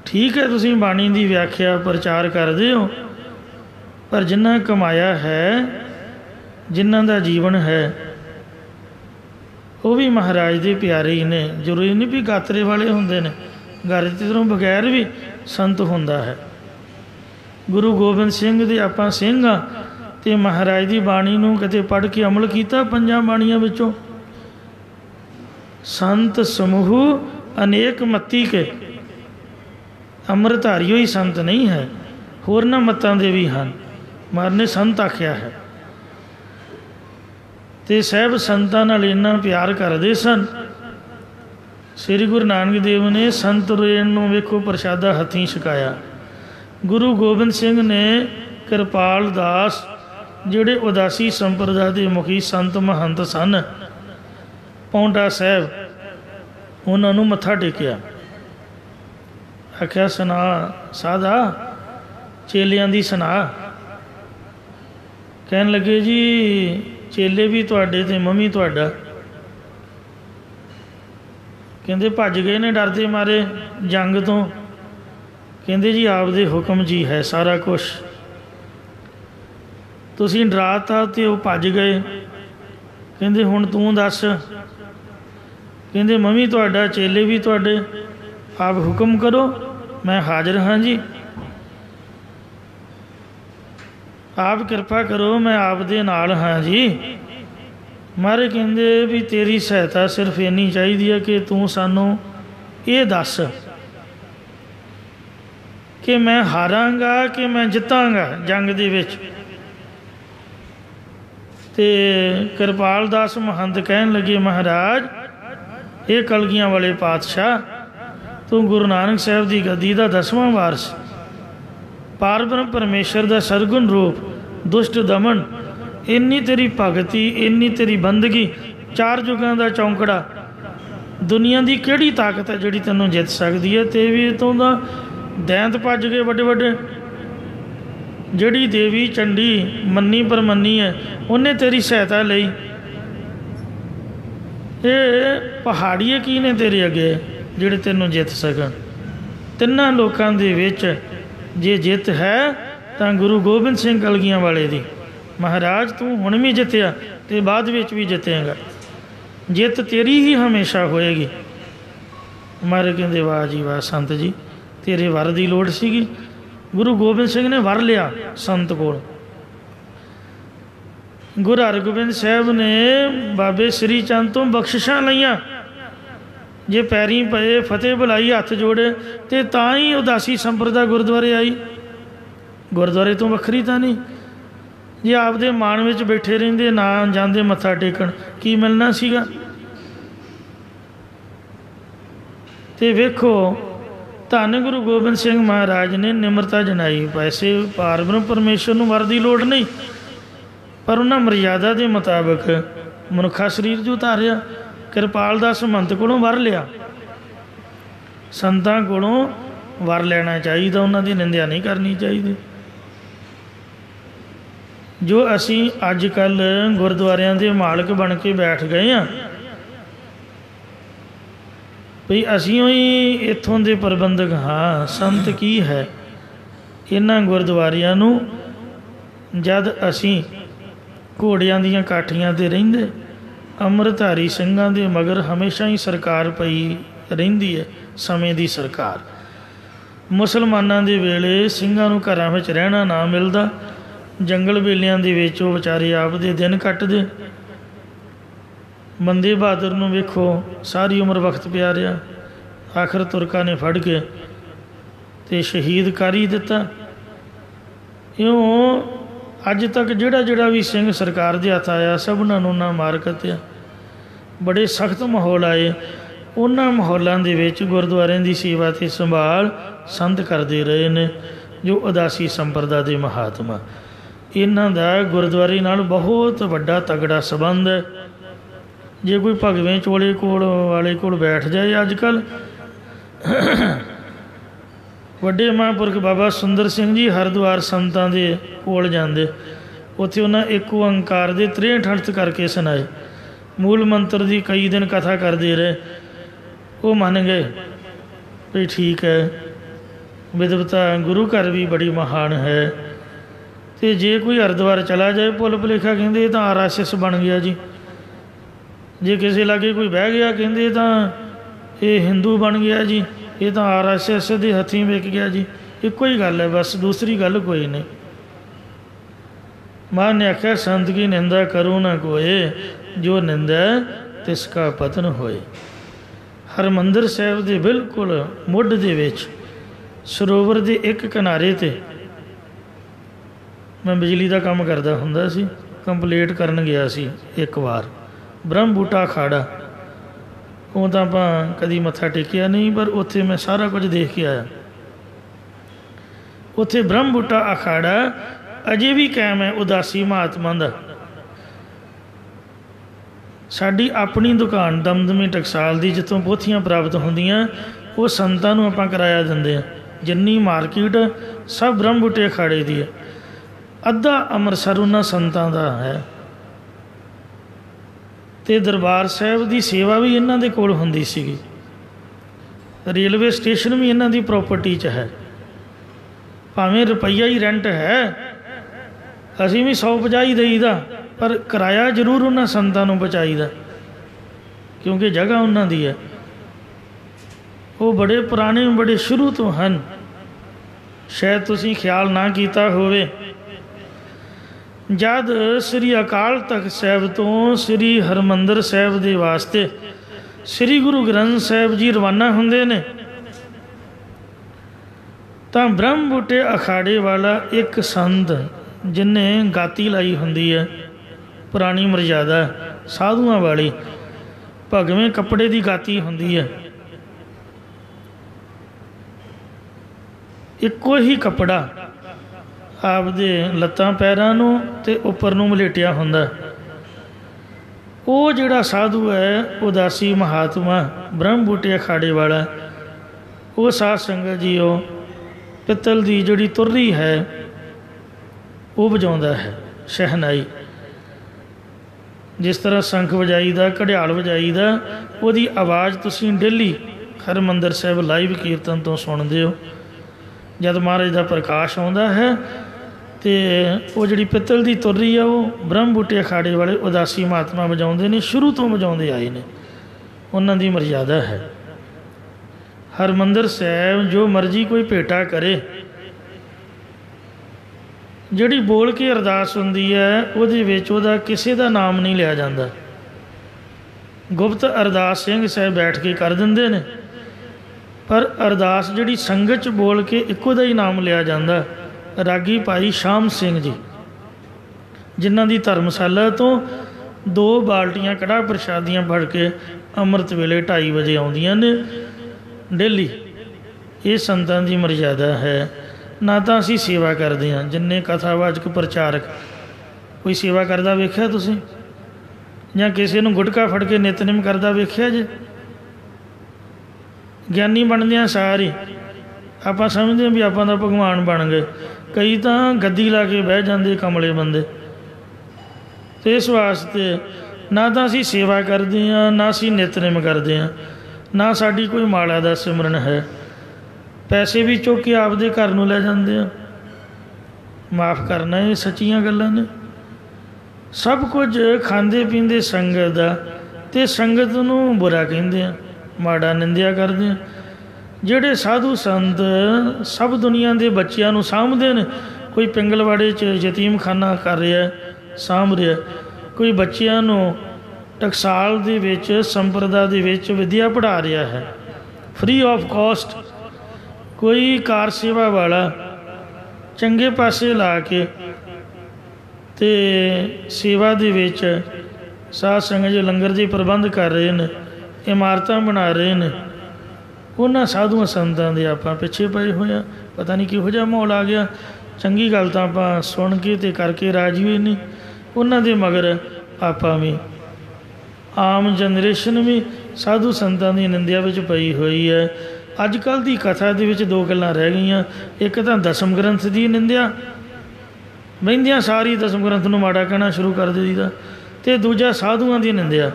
ठीक है तुसीं बाणी की व्याख्या प्रचार करते हो, पर जिन्ना कमाया है, जिन्हां दा जीवन है, वो भी महाराज के प्यारे ही ने। जरूरी नहीं भी गात्रे वाले होंदे ने, गात्रे तो बगैर भी संत होंदा है। गुरु गोबिंद सिंह दे आपां सिंह आ ते महाराज की बाणी नूं कदे पढ़ के अमल किया? पंजां बाणियां विचों संत समूह अनेक मत्ती के, अमृतधारियो ही संत नहीं है, होरना मतां दे भी हैं। महाराज ने संत आख्या है। ते साहब संतां नाल इन्ना प्यार करते सन। श्री गुरु नानक देव ने संत रेण नूं वेखो प्रशादा हथीं छकाया। गुरु गोबिंद सिंह ने कृपाल दास जिहड़े उदासी संप्रदाय के मुखी संत महंत सन, पौंटा साहब उन्होंने मत्था टेकिया। आख्या सुना साधा, चेलियां दी सुना। कहन लगे जी चेले भी तुहाडे ते मम्मी तुहाडा। कहंदे भज गए ने डरदे मारे जंग तो। कहंदे जी आपदे हुक्म जी है सारा कुछ, तुसीं डराता ते वो भज गए। कहंदे हुण तूं दस। कहंदे मम्मी तुहाडा, चेले भी तुहाडे, आप हुक्म करो, मैं हाजिर हाँ जी। आप कृपा करो, मैं आप दे नाल हाँ जी। मारे कहंदे भी तेरी सहायता सिर्फ इन्नी चाहिए है कि तू सानू ये दस कि मैं हारांगा कि मैं जितांगा जंग दे विच। ते कृपाल दास महंत कहन लगे महाराज ये कलगियां वाले पातशाह, तू गुरु नानक साहब की गद्दी का 10वां वारस, पारब्रह्म परमेश्वर का सरगुण रूप, दुष्ट दमन, इन्नी तेरी भगती, इन्नी तेरी बंदगी, 4 युगां का चौंकड़ा, दुनिया की किहड़ी ताकत है जिहड़ी तैनूं जित सकती है? ते भी इतों दा दैंत भज गए वड्डे वड्डे। जिहड़ी देवी चंडी मन्नी परमन्नी है उन्हें तेरी सहायता लई। ये पहाड़ीए की ने तेरे अगे जिहड़े तैनूं जित सकन? तिन्नां लोकां दे विच जे जित है तां गुरु गोबिंद सिंह कलगियां वाले दी। महाराज तू हुण भी जितया ते बाद विच भी जितेगा, जित तेरी ही हमेशा होएगी। मारे कहंदे वाह जी वाह संत जी, तेरे वर की लोड़ सीगी। गुरु गोबिंद सिंह ने वर लिया संत कोल। गुरु हरगोबिंद साहब ने बाबे श्री चंद तो बख्शिशां लईआं। जे पैरीं पए फतेह बुलाई हथ जोड़े तो तां ही उदासी संप्रदा गुरुद्वारे आई। गुरुद्वारे तो वखरी तो नहीं। जे आपदे मान विच बैठे रहिंदे ना जांदे मत्था टेकण की मिलना सीगा? ते वेखो धन गुरु गोबिंद सिंह महाराज ने निमरता जनाई। पैसे पारब्रह्म परमेश्वर नूं वर दी लोड़ नहीं, पर उन्हां मर्यादा के मुताबिक मनुखा शरीर जो उतारिया। कृपाल दास महंत कोलों वर लिया। संतां कोलों वर लेना चाहिए, उन्हां दी निंदा नहीं करनी चाहिए। जो असी अजकल गुरुद्वारियां दे मालक बन के बैठ गए हाँ भई असीं ही इत्थों दे प्रबंधक हाँ। संत की है? इन्हां गुरुद्वारियां नूं जद असीं घोड़ियां दीयां काठियां ते रहिंदे, अमृतधारी ਸਿੰਘਾਂ ਦੇ मगर हमेशा ही सरकार पई रहिंदी है, समय की सरकार। मुसलमानां दे वेले ਸਿੰਘਾਂ नूं घरां विच रहना ना मिलदा, जंगल बेलियां दे विच ਉਹ ਵਿਚਾਰੇ आपदे दिन ਕੱਟਦੇ। बंदे बहादुर नूं वेखो सारी उम्र वक्त पिया रहा, आखिर तुरका ने फड़ के ते शहीद कर ही दिता। इउं अज तक जिहड़ा जिहड़ा भी सिंह सरकार दे हथ आया सबनां नूं ना मार कत्या। बड़े सख्त माहौल आए। उन्हां माहौलों दे विच गुरुद्वारियां दी सेवा ते संभाल संत करते रहे ने, जो उदासी संप्रदा दे महात्मा। इन्हां दा गुरुद्वारे नाल बहुत वड्डा तगड़ा संबंध है। जे कोई भगवें चोले कोल वाले कोल बैठ जाए, अजकल वड्डे महापुरख बाबा सुंदर सिंह जी हरिद्वार संतां दे कोल जांदे, उत्थे उन्हां एक ओंकार दे 63 अर्थ करके सुनाए। मूल मंत्र की कई दिन कथा करते रहे। वो मन गए भी ठीक है, ਵਿਦਵਤਾ ਗੁਰੂ ਘਰ ਵੀ ਬੜੀ ਮਹਾਨ ਹੈ। ਅਤੇ ਜੇ ਕੋਈ ਹਰਿਦੁਆਰ ਚਲਾ ਜਾਏ ਭੁੱਲ ਭੁਲੇਖਾ ਕਹਿੰਦੇ ਇਹ ਤਾਂ RSS ਬਣ ਗਿਆ ਜੀ, ਜੇ ਕਿਸੇ ਲਾਗੇ ਕੋਈ ਬਹਿ ਗਿਆ ਕਹਿੰਦੇ ਇਹ ਤਾਂ ਇਹ ਹਿੰਦੂ ਬਣ ਗਿਆ ਜੀ, ਇਹ ਤਾਂ RSS ਦੇ ਹੱਥੀਂ ਵਿਕ ਗਿਆ ਜੀ। ਇੱਕੋ ਹੀ ਗੱਲ ਹੈ ਬਸ, ਦੂਸਰੀ ਗੱਲ ਕੋਈ ਨਹੀਂ। ਮਾਂ ਨੇ ਆਖਿਆ ਸੰਤ ਕੀ ਨਿੰਦਾ ਕਰੂ ਨਾ ਕੋਏ, ਜੋ ਨਿੰਦਾ ਤਿਸ ਕਾ ਪਤਨ ਹੋਏ। ਹਰਿਮੰਦਰ ਸਾਹਿਬ ਦੇ ਬਿਲਕੁਲ ਮੁੱਢ ਦੇ ਵਿੱਚ ਸਰੋਵਰ ਦੇ ਇੱਕ ਕਿਨਾਰੇ 'ਤੇ ਮੈਂ ਬਿਜਲੀ ਦਾ ਕੰਮ ਕਰਦਾ ਹੁੰਦਾ ਸੀ, ਕੰਪਲੀਟ ਕਰਨ ਗਿਆ ਸੀ ਇੱਕ ਵਾਰ। ਬ੍ਰਹਮ ਬੂਟਾ ਅਖਾੜਾ, ਉਹ ਤਾਂ ਆਪਾਂ ਕਦੀ ਮੱਥਾ ਟੇਕਿਆ ਨਹੀਂ, ਪਰ ਉੱਥੇ ਮੈਂ ਸਾਰਾ ਕੁਝ ਦੇਖ ਕੇ ਆਇਆ। ਉੱਥੇ ਬ੍ਰਹਮ ਬੂਟਾ ਅਖਾੜਾ ਅਜੇ ਵੀ ਕਾਇਮ ਹੈ ਉਦਾਸੀ ਮਹਾਤਮਾ ਦਾ। ਸਾਡੀ ਆਪਣੀ ਦੁਕਾਨ ਦਮਦਮੀ ਟਕਸਾਲ ਦੀ, ਜਿੱਥੋਂ ਪੋਥੀਆਂ ਪ੍ਰਾਪਤ ਹੁੰਦੀਆਂ, ਉਹ ਸੰਤਾਂ ਨੂੰ ਆਪਾਂ ਕਿਰਾਇਆ ਦਿੰਦੇ ਹਾਂ। ਜਿੰਨੀ ਮਾਰਕੀਟ ਸਭ ਬ੍ਰਹਮ ਬੂਟੇ ਅਖਾੜੇ ਦੀ ਹੈ। ਅੱਧਾ ਅੰਮ੍ਰਿਤਸਰ ਉਹਨਾਂ ਸੰਤਾਂ ਦਾ ਹੈ। ਅਤੇ ਦਰਬਾਰ ਸਾਹਿਬ ਦੀ ਸੇਵਾ ਵੀ ਇਹਨਾਂ ਦੇ ਕੋਲ ਹੁੰਦੀ ਸੀਗੀ। ਰੇਲਵੇ ਸਟੇਸ਼ਨ ਵੀ ਇਹਨਾਂ ਦੀ ਪ੍ਰੋਪਰਟੀ 'ਚ ਹੈ। ਭਾਵੇਂ ਰੁਪਈਆ ਹੀ ਰੈਂਟ ਹੈ, ਅਸੀਂ ਵੀ 150 ਹੀ ਦੇਈਦਾ, ਪਰ ਕਿਰਾਇਆ ਜ਼ਰੂਰ ਉਹਨਾਂ ਸੰਤਾਂ ਨੂੰ ਬਚਾਈਦਾ, ਕਿਉਂਕਿ ਜਗ੍ਹਾ ਉਹਨਾਂ ਦੀ ਹੈ। ਉਹ ਬੜੇ ਪੁਰਾਣੇ, ਬੜੇ ਸ਼ੁਰੂ ਤੋਂ ਹਨ। ਸ਼ਾਇਦ ਤੁਸੀਂ ਖਿਆਲ ਨਾ ਕੀਤਾ ਹੋਵੇ, ਜਦ ਸ੍ਰੀ ਅਕਾਲ ਤਖਤ ਸਾਹਿਬ ਤੋਂ ਸ੍ਰੀ ਹਰਿਮੰਦਰ ਸਾਹਿਬ ਦੇ ਵਾਸਤੇ ਸ੍ਰੀ ਗੁਰੂ ਗ੍ਰੰਥ ਸਾਹਿਬ ਜੀ ਰਵਾਨਾ ਹੁੰਦੇ ਨੇ, ਤਾਂ ਬ੍ਰਹਮ ਬੂਟੇ ਅਖਾੜੇ ਵਾਲਾ ਇੱਕ ਸੰਤ ਜਿਹਨੇ ਗਾਤੀ ਲਾਈ ਹੁੰਦੀ ਹੈ, ਪੁਰਾਣੀ ਮਰਜ਼ਾਦਾ ਸਾਧੂਆਂ ਵਾਲੀ, ਭਗਵੇਂ ਕੱਪੜੇ ਦੀ ਗਾਤੀ ਹੁੰਦੀ ਹੈ, ਇੱਕੋ ਹੀ ਕੱਪੜਾ ਆਪਦੇ ਲੱਤਾਂ ਪੈਰਾਂ ਨੂੰ ਅਤੇ ਉੱਪਰ ਨੂੰ ਮਲੇਟਿਆ ਹੁੰਦਾ। ਉਹ ਜਿਹੜਾ ਸਾਧੂ ਹੈ ਉਦਾਸੀ ਮਹਾਤਮਾ ਬ੍ਰਹਮ ਬੂਟੇ ਅਖਾੜੇ ਵਾਲਾ, ਉਹ ਸਾਧ ਸੰਗਤ ਜੀ ਉਹ ਪਿੱਤਲ ਦੀ ਜਿਹੜੀ ਤੁਰਰੀ ਹੈ ਉਹ ਵਜਾਉਂਦਾ ਹੈ, ਸ਼ਹਿਨਾਈ। ਜਿਸ ਤਰ੍ਹਾਂ ਸ਼ੰਖ ਵਜਾਈਦਾ, ਘੜਿਆਲ ਵਜਾਈਦਾ, ਉਹਦੀ ਆਵਾਜ਼ ਤੁਸੀਂ ਡੇਲੀ ਹਰਿਮੰਦਰ ਸਾਹਿਬ ਲਾਈਵ ਕੀਰਤਨ ਤੋਂ ਸੁਣਦੇ ਹੋ। ਜਦ ਮਹਾਰਾਜ ਦਾ ਪ੍ਰਕਾਸ਼ ਆਉਂਦਾ ਹੈ ਅਤੇ ਉਹ ਜਿਹੜੀ ਪਿੱਤਲ ਦੀ ਤੁਰਰੀ ਆ ਉਹ ਬ੍ਰਹਮ ਬੂਟੇ ਅਖਾੜੇ ਵਾਲੇ ਉਦਾਸੀ ਮਹਾਤਮਾ ਵਜਾਉਂਦੇ ਨੇ, ਸ਼ੁਰੂ ਤੋਂ ਵਜਾਉਂਦੇ ਆਏ ਨੇ, ਉਹਨਾਂ ਦੀ ਮਰਜ਼ਾਦਾ ਹੈ। ਹਰਿਮੰਦਰ ਸਾਹਿਬ ਜੋ ਮਰਜ਼ੀ ਕੋਈ ਭੇਟਾ ਕਰੇ, ਜਿਹੜੀ ਬੋਲ ਕੇ ਅਰਦਾਸ ਹੁੰਦੀ ਹੈ ਉਹਦੇ ਵਿੱਚ ਉਹਦਾ ਕਿਸੇ ਦਾ ਨਾਮ ਨਹੀਂ ਲਿਆ ਜਾਂਦਾ। ਗੁਪਤ ਅਰਦਾਸ ਸਿੰਘ ਸਾਹਿਬ ਬੈਠ ਕੇ ਕਰ ਦਿੰਦੇ ਨੇ, ਪਰ ਅਰਦਾਸ ਜਿਹੜੀ ਸੰਗਤ 'ਚ ਬੋਲ ਕੇ ਇੱਕੋ ਦਾ ਹੀ ਨਾਮ ਲਿਆ ਜਾਂਦਾ। ਰਾਗੀ ਭਾਈ ਸ਼ਾਮ ਸਿੰਘ ਜੀ, ਜਿਨ੍ਹਾਂ ਦੀ ਧਰਮਸ਼ਾਲਾ ਤੋਂ 2 ਬਾਲਟੀਆਂ ਕੜਾਹ ਪ੍ਰਸ਼ਾਦੀਆਂ ਫੜ ਕੇ ਅੰਮ੍ਰਿਤ ਵੇਲੇ 2:30 ਵਜੇ ਆਉਂਦੀਆਂ ਨੇ ਡੇਲੀ। ਇਹ ਸੰਤਾਂ ਦੀ ਮਰਜ਼ਾਦਾ ਹੈ। ਨਾ ਤਾਂ ਅਸੀਂ ਸੇਵਾ ਕਰਦੇ ਹਾਂ, ਜਿੰਨੇ ਕਥਾਵਾਚਕ ਪ੍ਰਚਾਰਕ, ਕੋਈ ਸੇਵਾ ਕਰਦਾ ਵੇਖਿਆ ਤੁਸੀਂ? ਜਾਂ ਕਿਸੇ ਨੂੰ ਗੁਟਕਾ ਫੜ ਕੇ ਨਿਤਨੇਮ ਕਰਦਾ ਵੇਖਿਆ ਜੇ? ਗਿਆਨੀ ਬਣਦੇ ਹਾਂ ਸਾਰੇ, ਆਪਾਂ ਸਮਝਦੇ ਹਾਂ ਵੀ ਆਪਾਂ ਤਾਂ ਭਗਵਾਨ ਬਣ ਗਏ। ਕਈ ਤਾਂ ਗੱਦੀ ਲਾ ਕੇ ਬਹਿ ਜਾਂਦੇ ਕਮਲੇ ਬੰਦੇ। ਅਤੇ ਇਸ ਵਾਸਤੇ ਨਾ ਤਾਂ ਅਸੀਂ ਸੇਵਾ ਕਰਦੇ ਹਾਂ, ਨਾ ਅਸੀਂ ਨਿਤਨੇਮ ਕਰਦੇ ਹਾਂ, ਨਾ ਸਾਡੀ ਕੋਈ ਮਾਲਾ ਦਾ ਸਿਮਰਨ ਹੈ। ਪੈਸੇ ਵੀ ਚੁੱਕ ਕੇ ਆਪਦੇ ਘਰ ਨੂੰ ਲੈ ਜਾਂਦੇ ਆ। ਮਾਫ ਕਰਨਾ, ਇਹ ਸੱਚੀਆਂ ਗੱਲਾਂ ਨੇ। ਸਭ ਕੁਝ ਖਾਂਦੇ ਪੀਂਦੇ ਸੰਗਤ ਦਾ, ਅਤੇ ਸੰਗਤ ਨੂੰ ਬੁਰਾ ਕਹਿੰਦੇ ਆ, ਮਾੜਾ ਨਿੰਦਿਆ ਕਰਦੇ ਆ। ਜਿਹੜੇ ਸਾਧੂ ਸੰਤ ਸਭ ਦੁਨੀਆ ਦੇ ਬੱਚਿਆਂ ਨੂੰ ਸਾਂਭਦੇ ਨੇ, ਕੋਈ ਪਿੰਗਲਵਾੜੇ 'ਚ ਯਤੀਮਖਾਨਾ ਕਰ ਰਿਹਾ, ਸਾਂਭ ਰਿਹਾ, ਕੋਈ ਬੱਚਿਆਂ ਨੂੰ ਟਕਸਾਲ ਦੇ ਵਿੱਚ ਸੰਪਰਦਾ ਦੇ ਵਿੱਚ ਵਿੱਦਿਆ ਪੜ੍ਹਾ ਰਿਹਾ ਹੈ ਫ੍ਰੀ ਆਫ ਕਾਸਟ। ਕੋਈ ਕਾਰ ਸੇਵਾ ਵਾਲਾ ਚੰਗੇ ਪਾਸੇ ਲਾ ਕੇ ਅਤੇ ਸੇਵਾ ਦੇ ਵਿੱਚ ਸਾਧ ਸੰਗਤ ਜੀ ਲੰਗਰ ਦੇ ਪ੍ਰਬੰਧ ਕਰ ਰਹੇ ਨੇ, ਇਮਾਰਤਾਂ ਬਣਾ ਰਹੇ ਨੇ। ਉਹਨਾਂ ਸਾਧੂਆਂ ਸੰਤਾਂ ਦੇ ਆਪਾਂ ਪਿੱਛੇ ਪਏ ਹੋਏ ਹਾਂ। ਪਤਾ ਨਹੀਂ ਕਿਹੋ ਜਿਹਾ ਮਾਹੌਲ ਆ ਗਿਆ। ਚੰਗੀ ਗੱਲ ਤਾਂ ਆਪਾਂ ਸੁਣ ਕੇ ਅਤੇ ਕਰਕੇ ਰਾਜੀ ਹੋਏ ਨਹੀਂ। ਉਹਨਾਂ ਦੇ ਮਗਰ ਆਪਾਂ ਵੀ, ਆਮ ਜਨਰੇਸ਼ਨ ਵੀ ਸਾਧੂ ਸੰਤਾਂ ਦੀ ਨਿੰਦਿਆ ਵਿੱਚ ਪਈ ਹੋਈ ਹੈ। ਅੱਜ ਕੱਲ੍ਹ ਦੀ ਕਥਾ ਦੇ ਵਿੱਚ 2 ਗੱਲਾਂ ਰਹਿ ਗਈਆਂ। ਇੱਕ ਤਾਂ ਦਸਮ ਗ੍ਰੰਥ ਦੀ ਨਿੰਦਿਆ, ਬਹਿੰਦਿਆਂ ਸਾਰੀ ਦਸਮ ਗ੍ਰੰਥ ਨੂੰ ਮਾੜਾ ਕਹਿਣਾ ਸ਼ੁਰੂ ਕਰ ਦੇਈਦਾ, ਅਤੇ ਦੂਜਾ ਸਾਧੂਆਂ ਦੀ ਨਿੰਦਿਆ।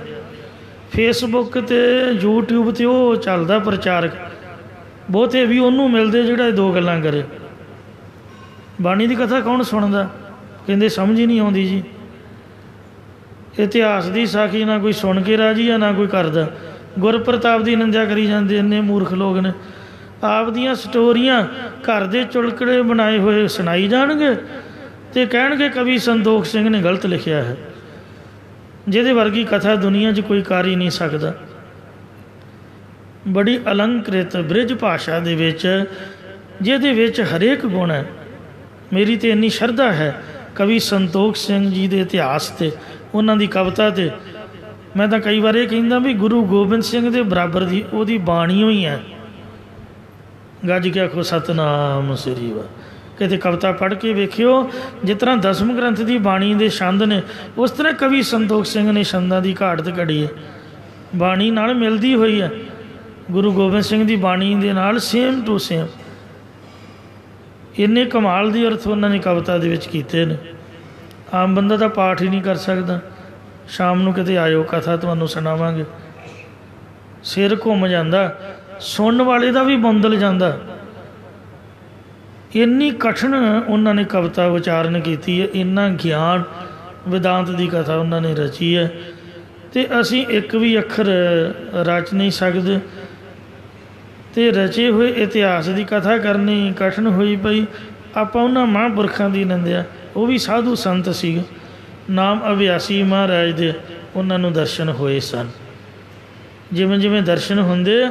ਫੇਸਬੁੱਕ 'ਤੇ YouTube 'ਤੇ ਉਹ ਚੱਲਦਾ ਪ੍ਰਚਾਰਕ, ਬਹੁਤੇ ਵੀ ਉਹਨੂੰ ਮਿਲਦੇ ਜਿਹੜਾ ਇਹ ਦੋ ਗੱਲਾਂ ਕਰੇ। ਬਾਣੀ ਦੀ ਕਥਾ ਕੌਣ ਸੁਣਦਾ? ਕਹਿੰਦੇ ਸਮਝ ਹੀ ਨਹੀਂ ਆਉਂਦੀ ਜੀ। ਇਤਿਹਾਸ ਦੀ ਸਾਖੀ ਨਾ ਕੋਈ ਸੁਣ ਕੇ ਰਾਜੀ ਆ, ਨਾ ਕੋਈ ਕਰਦਾ। ਗੁਰਪ੍ਰਤਾਪ ਦੀ ਨਿੰਦਿਆ ਕਰੀ ਜਾਂਦੇ, ਇੰਨੇ ਮੂਰਖ ਲੋਕ ਨੇ। ਆਪ ਦੀਆਂ ਸਟੋਰੀਆਂ ਘਰ ਦੇ ਚੁਲਕੜੇ ਬਣਾਏ ਹੋਏ ਸੁਣਾਈ ਜਾਣਗੇ ਅਤੇ ਕਹਿਣਗੇ ਕਵੀ ਸੰਤੋਖ ਸਿੰਘ ਨੇ ਗਲਤ ਲਿਖਿਆ ਹੈ। ਜਿਹਦੇ ਵਰਗੀ ਕਥਾ ਦੁਨੀਆ 'ਚ ਕੋਈ ਕਰ ਹੀ ਨਹੀਂ ਸਕਦਾ। ਬੜੀ ਅਲੰਕ੍ਰਿਤ ਬ੍ਰਿਜ ਭਾਸ਼ਾ ਦੇ ਵਿੱਚ, ਜਿਹਦੇ ਵਿੱਚ ਹਰੇਕ ਗੁਣ ਹੈ। ਮੇਰੀ ਤਾਂ ਇੰਨੀ ਸ਼ਰਧਾ ਹੈ ਕਵੀ ਸੰਤੋਖ ਸਿੰਘ ਜੀ ਦੇ ਇਤਿਹਾਸ 'ਤੇ, ਉਹਨਾਂ ਦੀ ਕਵਿਤਾ 'ਤੇ। ਮੈਂ ਤਾਂ ਕਈ ਵਾਰ ਇਹ ਕਹਿੰਦਾ ਵੀ ਗੁਰੂ ਗੋਬਿੰਦ ਸਿੰਘ ਦੇ ਬਰਾਬਰ ਦੀ ਉਹਦੀ ਬਾਣੀ ਹੋਈ ਹੈ। ਗੱਜ ਕੇ ਆਖੋ ਸਤਨਾਮ ਸ੍ਰੀ ਵਾਹਿਗੁਰੂ। ਕਿਤੇ ਕਵਿਤਾ ਪੜ੍ਹ ਕੇ ਵੇਖਿਓ, ਜਿਸ ਤਰ੍ਹਾਂ ਦਸਮ ਗ੍ਰੰਥ ਦੀ ਬਾਣੀ ਦੇ ਛੰਦ ਨੇ, ਉਸ ਤਰ੍ਹਾਂ ਕਵੀ ਸੰਤੋਖ ਸਿੰਘ ਨੇ ਛੰਦਾਂ ਦੀ ਘਾਟ ਘੜੀ ਹੈ। ਬਾਣੀ ਨਾਲ ਮਿਲਦੀ ਹੋਈ ਹੈ ਗੁਰੂ ਗੋਬਿੰਦ ਸਿੰਘ ਦੀ ਬਾਣੀ ਦੇ ਨਾਲ, ਸੇਮ ਟੂ ਸੇਮ। ਇੰਨੇ ਕਮਾਲ ਦੀ ਅਰਥ ਉਹਨਾਂ ਨੇ ਕਵਿਤਾ ਦੇ ਵਿੱਚ ਕੀਤੇ ਨੇ। ਆਮ ਬੰਦਾ ਤਾਂ ਪਾਠ ਹੀ ਨਹੀਂ ਕਰ ਸਕਦਾ। ਸ਼ਾਮ ਨੂੰ ਕਿਤੇ ਆਇਓ, ਕਥਾ ਤੁਹਾਨੂੰ ਸੁਣਾਵਾਂਗੇ। ਸਿਰ ਘੁੰਮ ਜਾਂਦਾ, ਸੁਣਨ ਵਾਲੇ ਦਾ ਵੀ ਬੰਦਲ ਜਾਂਦਾ। ਇੰਨੀ ਕਠਿਨ ਉਹਨਾਂ ਨੇ ਕਵਿਤਾ ਉਚਾਰਨ ਕੀਤੀ ਹੈ, ਇੰਨਾ ਗਿਆਨ ਵਿਦਾਂਤ ਦੀ ਕਥਾ ਉਹਨਾਂ ਨੇ ਰਚੀ ਹੈ। ਅਤੇ ਅਸੀਂ ਇੱਕ ਵੀ ਅੱਖਰ ਰਚ ਨਹੀਂ ਸਕਦੇ। ਅਤੇ ਰਚੇ ਹੋਏ ਇਤਿਹਾਸ ਦੀ ਕਥਾ ਕਰਨੀ ਕਠਿਨ ਹੋਈ ਪਈ। ਆਪਾਂ ਉਹਨਾਂ ਮਹਾਂਪੁਰਖਾਂ ਦੀ ਨਿੰਦਿਆ, ਉਹ ਵੀ ਸਾਧੂ ਸੰਤ ਸੀਗੇ, ਨਾਮ ਅਭਿਆਸੀ ਮਹਾਰਾਜ ਦੇ ਉਹਨਾਂ ਨੂੰ ਦਰਸ਼ਨ ਹੋਏ ਸਨ। ਜਿਵੇਂ ਜਿਵੇਂ ਦਰਸ਼ਨ ਹੁੰਦੇ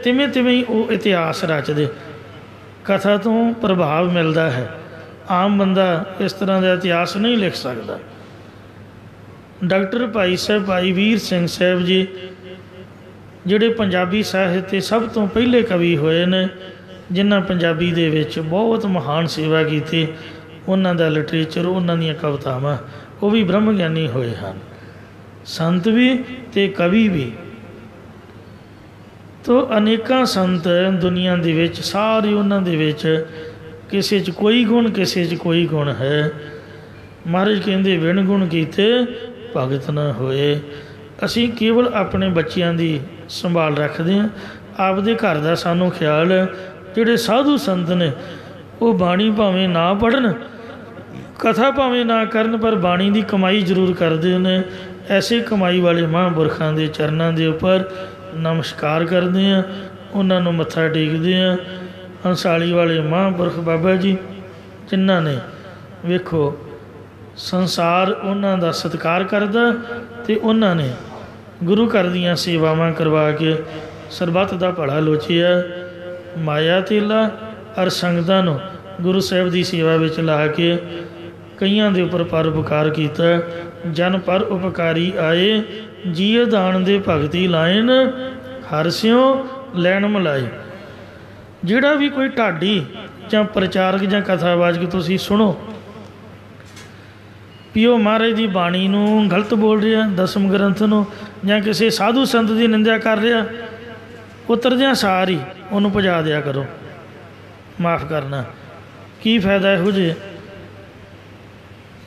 ਤਿਵੇਂ ਤਿਵੇਂ ਹੀ ਉਹ ਇਤਿਹਾਸ ਰਚਦੇ। ਕਥਾ ਤੋਂ ਪ੍ਰਭਾਵ ਮਿਲਦਾ ਹੈ। ਆਮ ਬੰਦਾ ਇਸ ਤਰ੍ਹਾਂ ਦਾ ਇਤਿਹਾਸ ਨਹੀਂ ਲਿਖ ਸਕਦਾ। ਡਾਕਟਰ ਭਾਈ ਸਾਹਿਬ, ਭਾਈ ਵੀਰ ਸਿੰਘ ਸਾਹਿਬ ਜੀ, ਜਿਹੜੇ ਪੰਜਾਬੀ ਸਾਹਿਤ ਦੇ ਸਭ ਤੋਂ ਪਹਿਲੇ ਕਵੀ ਹੋਏ ਨੇ, ਜਿਨ੍ਹਾਂ ਪੰਜਾਬੀ ਦੇ ਵਿੱਚ ਬਹੁਤ ਮਹਾਨ ਸੇਵਾ ਕੀਤੀ। ਉਹਨਾਂ ਦਾ ਲਿਟਰੇਚਰ, ਉਹਨਾਂ ਦੀਆਂ ਕਵਿਤਾਵਾਂ, ਉਹ ਵੀ ਬ੍ਰਹਮ ਗਿਆਨੀ ਹੋਏ ਹਨ, ਸੰਤ ਵੀ ਅਤੇ ਕਵੀ ਵੀ। ਤੋ ਅਨੇਕਾਂ ਸੰਤ ਦੁਨੀਆ ਦੇ ਵਿੱਚ, ਸਾਰੇ ਉਹਨਾਂ ਦੇ ਵਿੱਚ ਕਿਸੇ 'ਚ ਕੋਈ ਗੁਣ, ਕਿਸੇ 'ਚ ਕੋਈ ਗੁਣ ਹੈ। ਮਹਾਰਾਜ ਕਹਿੰਦੇ ਵਿਣ ਗੁਣ ਕੀਤੇ ਭਗਤ ਨਾ ਹੋਏ। ਅਸੀਂ ਕੇਵਲ ਆਪਣੇ ਬੱਚਿਆਂ ਦੀ ਸੰਭਾਲ ਰੱਖਦੇ ਹਾਂ, ਆਪਦੇ ਘਰ ਦਾ ਸਾਨੂੰ ਖਿਆਲ ਹੈ। ਜਿਹੜੇ ਸਾਧੂ ਸੰਤ ਨੇ ਉਹ ਬਾਣੀ ਭਾਵੇਂ ਨਾ ਪੜ੍ਹਨ, ਕਥਾ ਭਾਵੇਂ ਨਾ ਕਰਨ, ਪਰ ਬਾਣੀ ਦੀ ਕਮਾਈ ਜ਼ਰੂਰ ਕਰਦੇ ਨੇ। ਐਸੇ ਕਮਾਈ ਵਾਲੇ ਮਹਾਂਪੁਰਖਾਂ ਦੇ ਚਰਨਾਂ ਦੇ ਉੱਪਰ ਨਮਸਕਾਰ ਕਰਦੇ ਹਾਂ, ਉਹਨਾਂ ਨੂੰ ਮੱਥਾ ਟੇਕਦੇ ਹਾਂ। ਹੰਸਾਲੀ ਵਾਲੇ ਮਹਾਂਪੁਰਖ ਬਾਬਾ ਜੀ, ਜਿਨ੍ਹਾਂ ਨੇ ਵੇਖੋ ਸੰਸਾਰ ਉਹਨਾਂ ਦਾ ਸਤਿਕਾਰ ਕਰਦਾ, ਅਤੇ ਉਹਨਾਂ ਨੇ ਗੁਰੂ ਘਰ ਦੀਆਂ ਸੇਵਾਵਾਂ ਕਰਵਾ ਕੇ ਸਰਬੱਤ ਦਾ ਭਲਾ ਲੋਚਿਆ। ਮਾਇਆ ਤੇਲਾ ਅਰ ਸੰਗਤਾਂ ਨੂੰ ਗੁਰੂ ਸਾਹਿਬ ਦੀ ਸੇਵਾ ਵਿੱਚ ਲਾ ਕੇ ਕਈਆਂ ਦੇ ਉੱਪਰ ਪਰਉਪਕਾਰ ਕੀਤਾ। ਜਨ ਪਰ ਉਪਕਾਰੀ ਆਏ, ਜੀਅ ਦਾਨ ਦੇ ਭਗਤੀ ਲਾਇਨ, ਹਰ ਸਿਉ ਲੈਣ ਮਲਾਏ। ਜਿਹੜਾ ਵੀ ਕੋਈ ਢਾਡੀ ਜਾਂ ਪ੍ਰਚਾਰਕ ਜਾਂ ਕਥਾਵਾਚਕ ਤੁਸੀਂ ਸੁਣੋ ਵੀ ਉਹ ਮਹਾਰਾਜ ਦੀ ਬਾਣੀ ਨੂੰ ਗਲਤ ਬੋਲ ਰਿਹਾ, ਦਸਮ ਗ੍ਰੰਥ ਨੂੰ, ਜਾਂ ਕਿਸੇ ਸਾਧੂ ਸੰਤ ਦੀ ਨਿੰਦਿਆ ਕਰ ਰਿਹਾ, ਉਤਰਦਿਆਂ ਸਾਰ ਹੀ ਉਹਨੂੰ ਭਜਾ ਦਿਆ ਕਰੋ। ਮਾਫ ਕਰਨਾ, ਕੀ ਫਾਇਦਾ ਇਹੋ ਜਿਹੇ।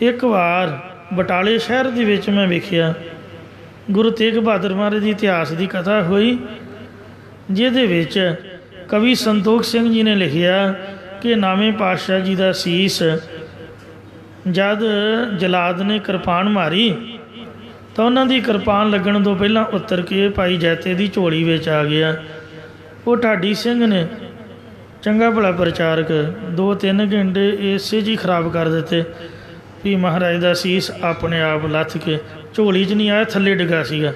ਇੱਕ ਵਾਰ ਬਟਾਲੇ ਸ਼ਹਿਰ ਦੇ ਵਿੱਚ ਮੈਂ ਵੇਖਿਆ ਗੁਰੂ ਤੇਗ ਬਹਾਦਰ ਮਹਾਰਾਜ ਦੀ ਇਤਿਹਾਸ ਦੀ ਕਥਾ ਹੋਈ, ਜਿਹਦੇ ਵਿੱਚ ਕਵੀ ਸੰਤੋਖ ਸਿੰਘ ਜੀ ਨੇ ਲਿਖਿਆ ਕਿ ਨਾਵੇਂ ਪਾਤਸ਼ਾਹ ਜੀ ਦਾ ਸੀਸ ਜਦ ਜਲਾਦ ਨੇ ਕਿਰਪਾਨ ਮਾਰੀ ਤਾਂ ਉਹਨਾਂ ਦੀ ਕਿਰਪਾਨ ਲੱਗਣ ਤੋਂ ਪਹਿਲਾਂ ਉਤਰ ਕੇ ਭਾਈ ਜੈਤੇ ਦੀ ਝੋਲੀ ਵਿੱਚ ਆ ਗਿਆ। ਉਹ ਢਾਡੀ ਸਿੰਘ ਨੇ, ਚੰਗਾ ਭਲਾ ਪ੍ਰਚਾਰਕ, 2-3 ਘੰਟੇ ਇਸੇ 'ਚ ਹੀ ਖਰਾਬ ਕਰ ਦਿੱਤੇ ਵੀ ਮਹਾਰਾਜ ਦਾ ਸੀਸ ਆਪਣੇ ਆਪ ਲੱਥ ਕੇ ਝੋਲੀ 'ਚ ਨਹੀਂ ਆਇਆ, ਥੱਲੇ ਡਿੱਗਾ ਸੀਗਾ।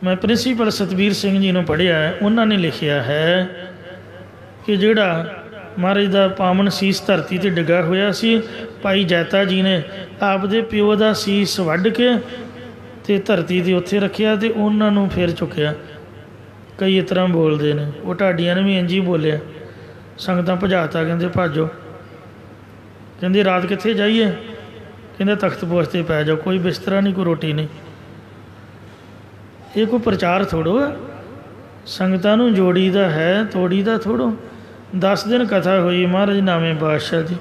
ਮੈਂ ਪ੍ਰਿੰਸੀਪਲ ਸਤਬੀਰ ਸਿੰਘ ਜੀ ਨੂੰ ਪੜ੍ਹਿਆ, ਉਹਨਾਂ ਨੇ ਲਿਖਿਆ ਹੈ ਕਿ ਜਿਹੜਾ ਮਹਾਰਾਜ ਦਾ ਪਾਵਨ ਸੀਸ ਧਰਤੀ 'ਤੇ ਡਿੱਗਾ ਹੋਇਆ ਸੀ, ਭਾਈ ਜੈਤਾ ਜੀ ਨੇ ਆਪਦੇ ਪਿਓ ਦਾ ਸੀਸ ਵੱਢ ਕੇ ਅਤੇ ਧਰਤੀ 'ਤੇ ਉੱਥੇ ਰੱਖਿਆ ਅਤੇ ਉਹਨਾਂ ਨੂੰ ਫਿਰ ਚੁੱਕਿਆ। ਕਈ ਇਸ ਤਰ੍ਹਾਂ ਬੋਲਦੇ ਨੇ। ਉਹ ਢਾਡੀਆਂ ਨੇ ਵੀ ਇੰਝ ਹੀ ਬੋਲਿਆ। ਸੰਗਤਾਂ ਭਜਾਤਾ, ਕਹਿੰਦੇ ਭਾਜੋ। ਕਹਿੰਦੇ ਰਾਤ ਕਿੱਥੇ ਜਾਈਏ? ਕਹਿੰਦੇ ਤਖਤ ਪੋਸ਼ 'ਤੇ ਪੈ ਜਾਓ, ਕੋਈ ਬਿਸਤਰਾ ਨਹੀਂ, ਕੋਈ ਰੋਟੀ ਨਹੀਂ। ਇਹ ਕੋਈ ਪ੍ਰਚਾਰ ਥੋੜ੍ਹੋ ਹੈ। ਸੰਗਤਾਂ ਨੂੰ ਜੋੜੀ ਦਾ ਹੈ, ਤੋੜੀ ਦਾ ਥੋੜ੍ਹੋ। 10 ਦਿਨ ਕਥਾ ਹੋਈ ਮਹਾਰਾਜ ਨਾਵੇਂ ਪਾਤਸ਼ਾਹ ਦੀ,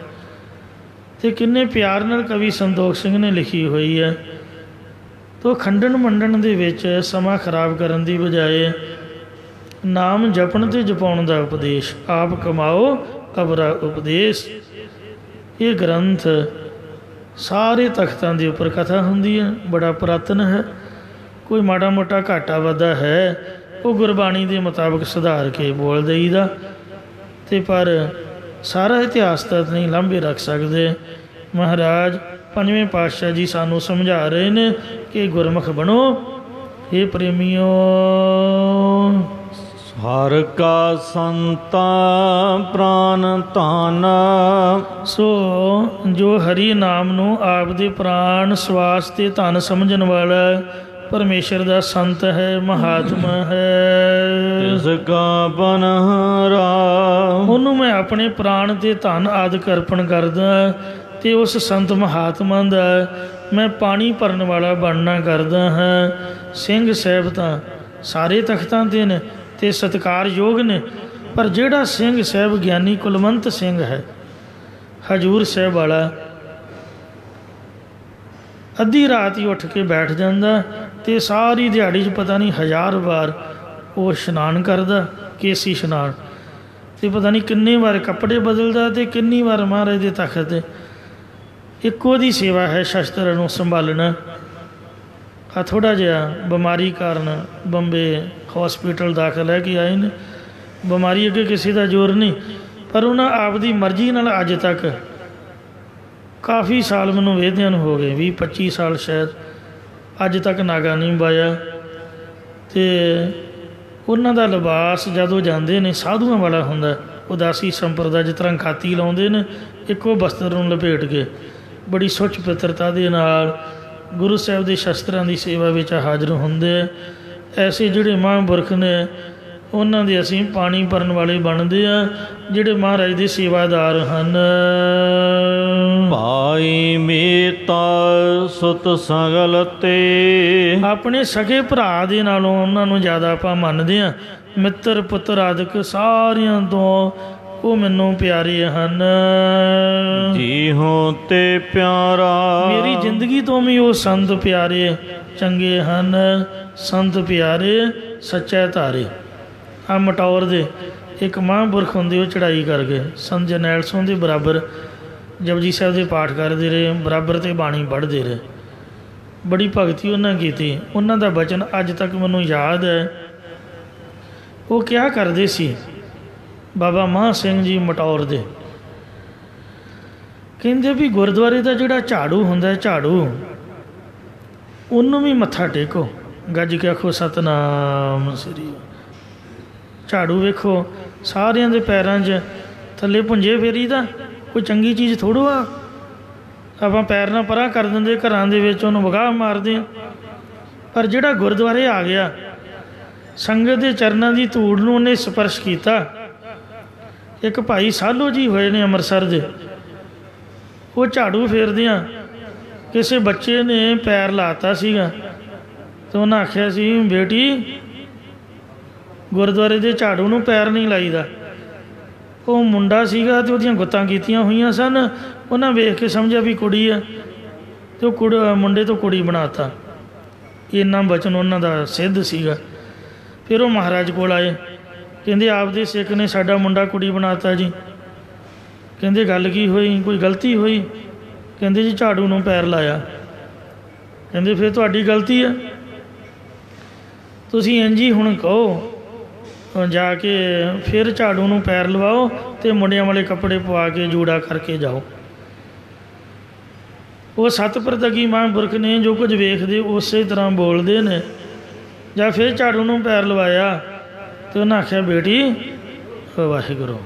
ਅਤੇ ਕਿੰਨੇ ਪਿਆਰ ਨਾਲ ਕਵੀ ਸੰਤੋਖ ਸਿੰਘ ਨੇ ਲਿਖੀ ਹੋਈ ਹੈ। ਤੋ ਖੰਡਣ ਮੰਡਣ ਦੇ ਵਿੱਚ ਸਮਾਂ ਖਰਾਬ ਕਰਨ ਦੀ ਬਜਾਏ ਨਾਮ ਜਪਣ ਤੇ ਜਪਾਉਣ ਦਾ ਉਪਦੇਸ਼, ਆਪ ਕਮਾਓ ਅਵਰਾ ਉਪਦੇਸ਼। ਇਹ ਗ੍ਰੰਥ ਸਾਰੇ ਤਖਤਾਂ ਦੇ ਉੱਪਰ ਕਥਾ ਹੁੰਦੀ ਹੈ, ਬੜਾ ਪੁਰਾਤਨ ਹੈ। ਕੋਈ ਮਾੜਾ ਮੋਟਾ ਘਾਟਾ ਵਾਧਾ ਹੈ ਉਹ ਗੁਰਬਾਣੀ ਦੇ ਮੁਤਾਬਕ ਸੁਧਾਰ ਕੇ ਬੋਲ ਦਈਦਾ, ਅਤੇ ਪਰ ਸਾਰਾ ਇਤਿਹਾਸ ਤਾਂ ਨਹੀਂ ਲਾਂਭੇ ਰੱਖ ਸਕਦੇ। ਮਹਾਰਾਜ ਪੰਜਵੇਂ ਪਾਤਸ਼ਾਹ ਜੀ ਸਾਨੂੰ ਸਮਝਾ ਰਹੇ ਨੇ ਕਿ ਗੁਰਮੁਖ ਬਣੋ। ਇਹ ਪ੍ਰੇਮੀਓ, ਹਰ ਕਾ ਸੰਤਾ ਪ੍ਰਾਨ ਧਨ। ਸੋ ਜੋ ਹਰੀ ਨਾਮ ਨੂੰ ਆਪ ਦੇ ਪ੍ਰਾਣ ਸਵਾਸ ਤੇ ਧਨ ਸਮਝਣ ਵਾਲਾ ਪਰਮੇਸ਼ਰ ਦਾ ਸੰਤ ਹੈ, ਮਹਾਤਮਾ ਹੈ। ਤਿਸ ਕਾ ਬਨਹਰਾ, ਉਹਨੂੰ ਮੈਂ ਆਪਣੇ ਪ੍ਰਾਣ ਤੇ ਧਨ ਆਦਿ ਅਰਪਣ ਕਰਦਾ, ਅਤੇ ਉਸ ਸੰਤ ਮਹਾਤਮਾ ਦਾ ਮੈਂ ਪਾਣੀ ਭਰਨ ਵਾਲਾ ਬਣਨਾ ਕਰਦਾ ਹਾਂ। ਸਿੰਘ ਸਾਹਿਬ ਤਾਂ ਸਾਰੇ ਤਖਤਾਂ 'ਤੇ ਨੇ ਅਤੇ ਸਤਿਕਾਰਯੋਗ ਨੇ, ਪਰ ਜਿਹੜਾ ਸਿੰਘ ਸਾਹਿਬ ਗਿਆਨੀ ਕੁਲਵੰਤ ਸਿੰਘ ਹੈ ਹਜ਼ੂਰ ਸਾਹਿਬ ਵਾਲਾ, ਅੱਧੀ ਰਾਤ ਹੀ ਉੱਠ ਕੇ ਬੈਠ ਜਾਂਦਾ ਅਤੇ ਸਾਰੀ ਦਿਹਾੜੀ 'ਚ ਪਤਾ ਨਹੀਂ 1000 ਵਾਰ ਉਹ ਇਸ਼ਨਾਨ ਕਰਦਾ, ਕੇਸੀ ਇਸ਼ਨਾਨ, ਅਤੇ ਪਤਾ ਨਹੀਂ ਕਿੰਨੀ ਵਾਰ ਕੱਪੜੇ ਬਦਲਦਾ ਅਤੇ ਕਿੰਨੀ ਵਾਰ ਮਹਾਰਾਜ ਦੇ ਤਖਤ 'ਤੇ। ਇੱਕੋ ਦੀ ਸੇਵਾ ਹੈ ਸ਼ਸਤਰ ਨੂੰ ਸੰਭਾਲਣਾ। ਆ ਥੋੜ੍ਹਾ ਜਿਹਾ ਬਿਮਾਰੀ ਕਾਰਨ ਬੰਬੇ ਹੌਸਪੀਟਲ ਦਾਖਲ ਹੈ ਕਿ ਆਏ ਨੇ। ਬਿਮਾਰੀ ਅੱਗੇ ਕਿਸੇ ਦਾ ਜ਼ੋਰ ਨਹੀਂ, ਪਰ ਉਹਨਾਂ ਆਪਦੀ ਮਰਜ਼ੀ ਨਾਲ ਅੱਜ ਤੱਕ ਕਾਫੀ ਸਾਲ ਮੈਨੂੰ ਵੇਖਦਿਆਂ ਨੂੰ ਹੋ ਗਏ, 20-25 ਸਾਲ ਸ਼ਾਇਦ, ਅੱਜ ਤੱਕ ਨਾਗਾ ਨਹੀਂ ਪਾਇਆ। ਅਤੇ ਉਹਨਾਂ ਦਾ ਲਿਬਾਸ ਜਦੋਂ ਜਾਂਦੇ ਨੇ ਸਾਧੂਆਂ ਵਾਲਾ ਹੁੰਦਾ, ਉਦਾਸੀ ਸੰਪਰਦਾ, ਜਿਸ ਤਰ੍ਹਾਂ ਖਾਤੀ ਲਾਉਂਦੇ ਨੇ ਇੱਕੋ ਬਸਤਰ ਨੂੰ ਲਪੇਟ ਕੇ, ਬੜੀ ਸੁੱਚ ਪਿੱਤਰਤਾ ਦੇ ਨਾਲ ਗੁਰੂ ਸਾਹਿਬ ਦੇ ਸ਼ਸਤਰਾਂ ਦੀ ਸੇਵਾ ਵਿੱਚ ਹਾਜ਼ਰ ਹੁੰਦੇ। ਐਸੇ ਜਿਹੜੇ ਮਹਾਂਪੁਰਖ ਨੇ ਉਹਨਾਂ ਦੇ ਅਸੀਂ ਪਾਣੀ ਭਰਨ ਵਾਲੇ ਬਣਦੇ ਆ, ਜਿਹੜੇ ਮਹਾਰਾਜ ਦੇ ਸੇਵਾਦਾਰ ਹਨ। ਭਾਈ ਮੀਤਾ ਸੁਤ ਸਗਲ ਤੇ, ਆਪਣੇ ਸਗੇ ਭਰਾ ਦੇ ਨਾਲੋਂ ਉਹਨਾਂ ਨੂੰ ਜ਼ਿਆਦਾ ਆਪਾਂ ਮੰਨਦੇ ਹਾਂ। ਮਿੱਤਰ ਪੁੱਤਰ ਆਦਿਕ ਸਾਰਿਆਂ ਤੋਂ ਉਹ ਮੈਨੂੰ ਪਿਆਰੇ ਹਨ। ਜੀਹੋ ਤੇ ਪਿਆਰਾ, ਮੇਰੀ ਜ਼ਿੰਦਗੀ ਤੋਂ ਵੀ ਉਹ ਸੰਤ ਪਿਆਰੇ ਚੰਗੇ ਹਨ। ਸੰਤ ਪਿਆਰੇ ਸੱਚੇ ਧਾਰੇ। ਆ ਮਟੌਰ ਦੇ ਇੱਕ ਮਹਾਂਪੁਰਖ ਹੁੰਦੇ, ਉਹ ਚੜ੍ਹਾਈ ਕਰ ਗਏ, ਸੰਤ ਜਰਨੈਲ ਸਿੰਘ ਦੇ ਬਰਾਬਰ ਜਪਜੀ ਸਾਹਿਬ ਦੇ ਪਾਠ ਕਰਦੇ ਰਹੇ, ਬਰਾਬਰ 'ਤੇ ਬਾਣੀ ਪੜ੍ਹਦੇ ਰਹੇ, ਬੜੀ ਭਗਤੀ ਉਹਨਾਂ ਕੀਤੀ। ਉਹਨਾਂ ਦਾ ਬਚਨ ਅੱਜ ਤੱਕ ਮੈਨੂੰ ਯਾਦ ਹੈ। ਉਹ ਕਿਹਾ ਕਰਦੇ ਸੀ, ਬਾਬਾ ਮਹਾਂ ਸਿੰਘ ਜੀ ਮਟੌਰ ਦੇ, ਕਹਿੰਦੇ ਵੀ ਗੁਰਦੁਆਰੇ ਦਾ ਜਿਹੜਾ ਝਾੜੂ ਹੁੰਦਾ, ਝਾੜੂ ਉਹਨੂੰ ਵੀ ਮੱਥਾ ਟੇਕੋ, ਗੱਜ ਕੇ ਆਖੋ ਸਤਨਾਮ ਸ੍ਰੀ। ਝਾੜੂ ਵੇਖੋ ਸਾਰਿਆਂ ਦੇ ਪੈਰਾਂ 'ਚ ਥੱਲੇ ਪੁੰਜੇ ਫੇਰੀ ਦਾ ਕੋਈ ਚੰਗੀ ਚੀਜ਼ ਥੋੜ੍ਹਾ ਆ। ਆਪਾਂ ਪੈਰ ਨਾਲ ਪਰਾਂ ਕਰ ਦਿੰਦੇ, ਘਰਾਂ ਦੇ ਵਿੱਚ ਉਹਨੂੰ ਵਗਾਹ ਮਾਰਦੇ ਹਾਂ। ਪਰ ਜਿਹੜਾ ਗੁਰਦੁਆਰੇ ਆ ਗਿਆ, ਸੰਗਤ ਦੇ ਚਰਨਾਂ ਦੀ ਧੂੜ ਨੂੰ ਉਹਨੇ ਸਪਰਸ਼ ਕੀਤਾ। ਇੱਕ ਭਾਈ ਸਾਲੋ ਜੀ ਹੋਏ ਨੇ ਅੰਮ੍ਰਿਤਸਰ ਦੇ, ਉਹ ਝਾੜੂ ਫੇਰਦਿਆਂ ਕਿਸੇ ਬੱਚੇ ਨੇ ਪੈਰ ਲਾਤਾ ਸੀਗਾ, ਅਤੇ ਉਹਨਾਂ ਆਖਿਆ ਸੀ, ਬੇਟੀ ਗੁਰਦੁਆਰੇ ਦੇ ਝਾੜੂ ਨੂੰ ਪੈਰ ਨਹੀਂ ਲਾਈਦਾ। ਉਹ ਮੁੰਡਾ ਸੀਗਾ ਅਤੇ ਉਹਦੀਆਂ ਗੁੱਤਾਂ ਕੀਤੀਆਂ ਹੋਈਆਂ ਸਨ। ਉਹਨਾਂ ਵੇਖ ਕੇ ਸਮਝਿਆ ਵੀ ਕੁੜੀ ਆ, ਅਤੇ ਉਹ ਮੁੰਡੇ ਤੋਂ ਕੁੜੀ ਬਣਾ ਤਾ। ਇੰਨਾ ਬਚਨ ਉਹਨਾਂ ਦਾ ਸਿੱਧ ਸੀਗਾ। ਫਿਰ ਉਹ ਮਹਾਰਾਜ ਕੋਲ ਆਏ, ਕਹਿੰਦੇ ਆਪਦੇ ਸਿੱਖ ਨੇ ਸਾਡਾ ਮੁੰਡਾ ਕੁੜੀ ਬਣਾ ਤਾ ਜੀ। ਕਹਿੰਦੇ ਗੱਲ ਕੀ ਹੋਈ, ਕੋਈ ਗਲਤੀ ਹੋਈ? ਕਹਿੰਦੇ ਜੀ ਝਾੜੂ ਨੂੰ ਪੈਰ ਲਾਇਆ। ਕਹਿੰਦੇ ਫਿਰ ਤੁਹਾਡੀ ਗਲਤੀ ਹੈ, ਤੁਸੀਂ ਇੰਝ ਹੀ ਹੁਣ ਕਹੋ, ਜਾ ਕੇ ਫਿਰ ਝਾੜੂ ਨੂੰ ਪੈਰ ਲਵਾਓ ਅਤੇ ਮੁੰਡਿਆਂ ਵਾਲੇ ਕੱਪੜੇ ਪਵਾ ਕੇ ਜੂੜਾ ਕਰਕੇ ਜਾਓ। ਉਹ ਸਤਿਪੁਰਤਗੀ ਮਹਾਂਪੁਰਖ ਨੇ ਜੋ ਕੁਝ ਵੇਖਦੇ ਉਸੇ ਤਰ੍ਹਾਂ ਬੋਲਦੇ ਨੇ। ਜਾਂ ਫਿਰ ਝਾੜੂ ਨੂੰ ਪੈਰ ਲਵਾਇਆ ਅਤੇ ਉਹਨਾਂ ਆਖਿਆ, ਬੇਟੀ ਵਾਹਿਗੁਰੂ।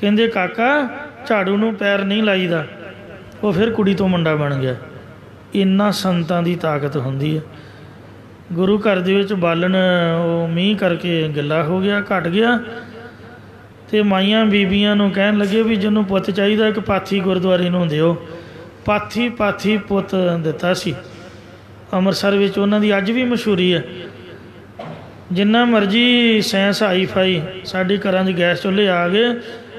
ਕਹਿੰਦੇ ਕਾਕਾ ਝਾੜੂ ਨੂੰ ਪੈਰ ਨਹੀਂ ਲਾਈਦਾ। ਉਹ ਫਿਰ ਕੁੜੀ ਤੋਂ ਮੁੰਡਾ ਬਣ ਗਿਆ। ਇੰਨਾ ਸੰਤਾਂ ਦੀ ਤਾਕਤ ਹੁੰਦੀ ਹੈ। ਗੁਰੂ ਘਰ ਦੇ ਵਿੱਚ ਬਾਲਣ ਉਹ ਮੀਂਹ ਕਰਕੇ ਗਿੱਲਾ ਹੋ ਗਿਆ, ਘਟ ਗਿਆ, ਅਤੇ ਮਾਈਆਂ ਬੀਬੀਆਂ ਨੂੰ ਕਹਿਣ ਲੱਗੇ ਵੀ ਜਿਹਨੂੰ ਪੁੱਤ ਚਾਹੀਦਾ ਇੱਕ ਪਾਥੀ ਗੁਰਦੁਆਰੇ ਨੂੰ ਦਿਓ। ਪਾਥੀ ਪੁੱਤ ਦਿੱਤਾ ਸੀ। ਅੰਮ੍ਰਿਤਸਰ ਵਿੱਚ ਉਹਨਾਂ ਦੀ ਅੱਜ ਵੀ ਮਸ਼ਹੂਰੀ ਹੈ। ਜਿੰਨਾ ਮਰਜ਼ੀ ਸਾਇੰਸ ਹਾਈ ਫਾਈ ਸਾਡੇ ਘਰਾਂ 'ਚ ਗੈਸ ਚੁੱਲ੍ਹੇ ਆ ਗਏ,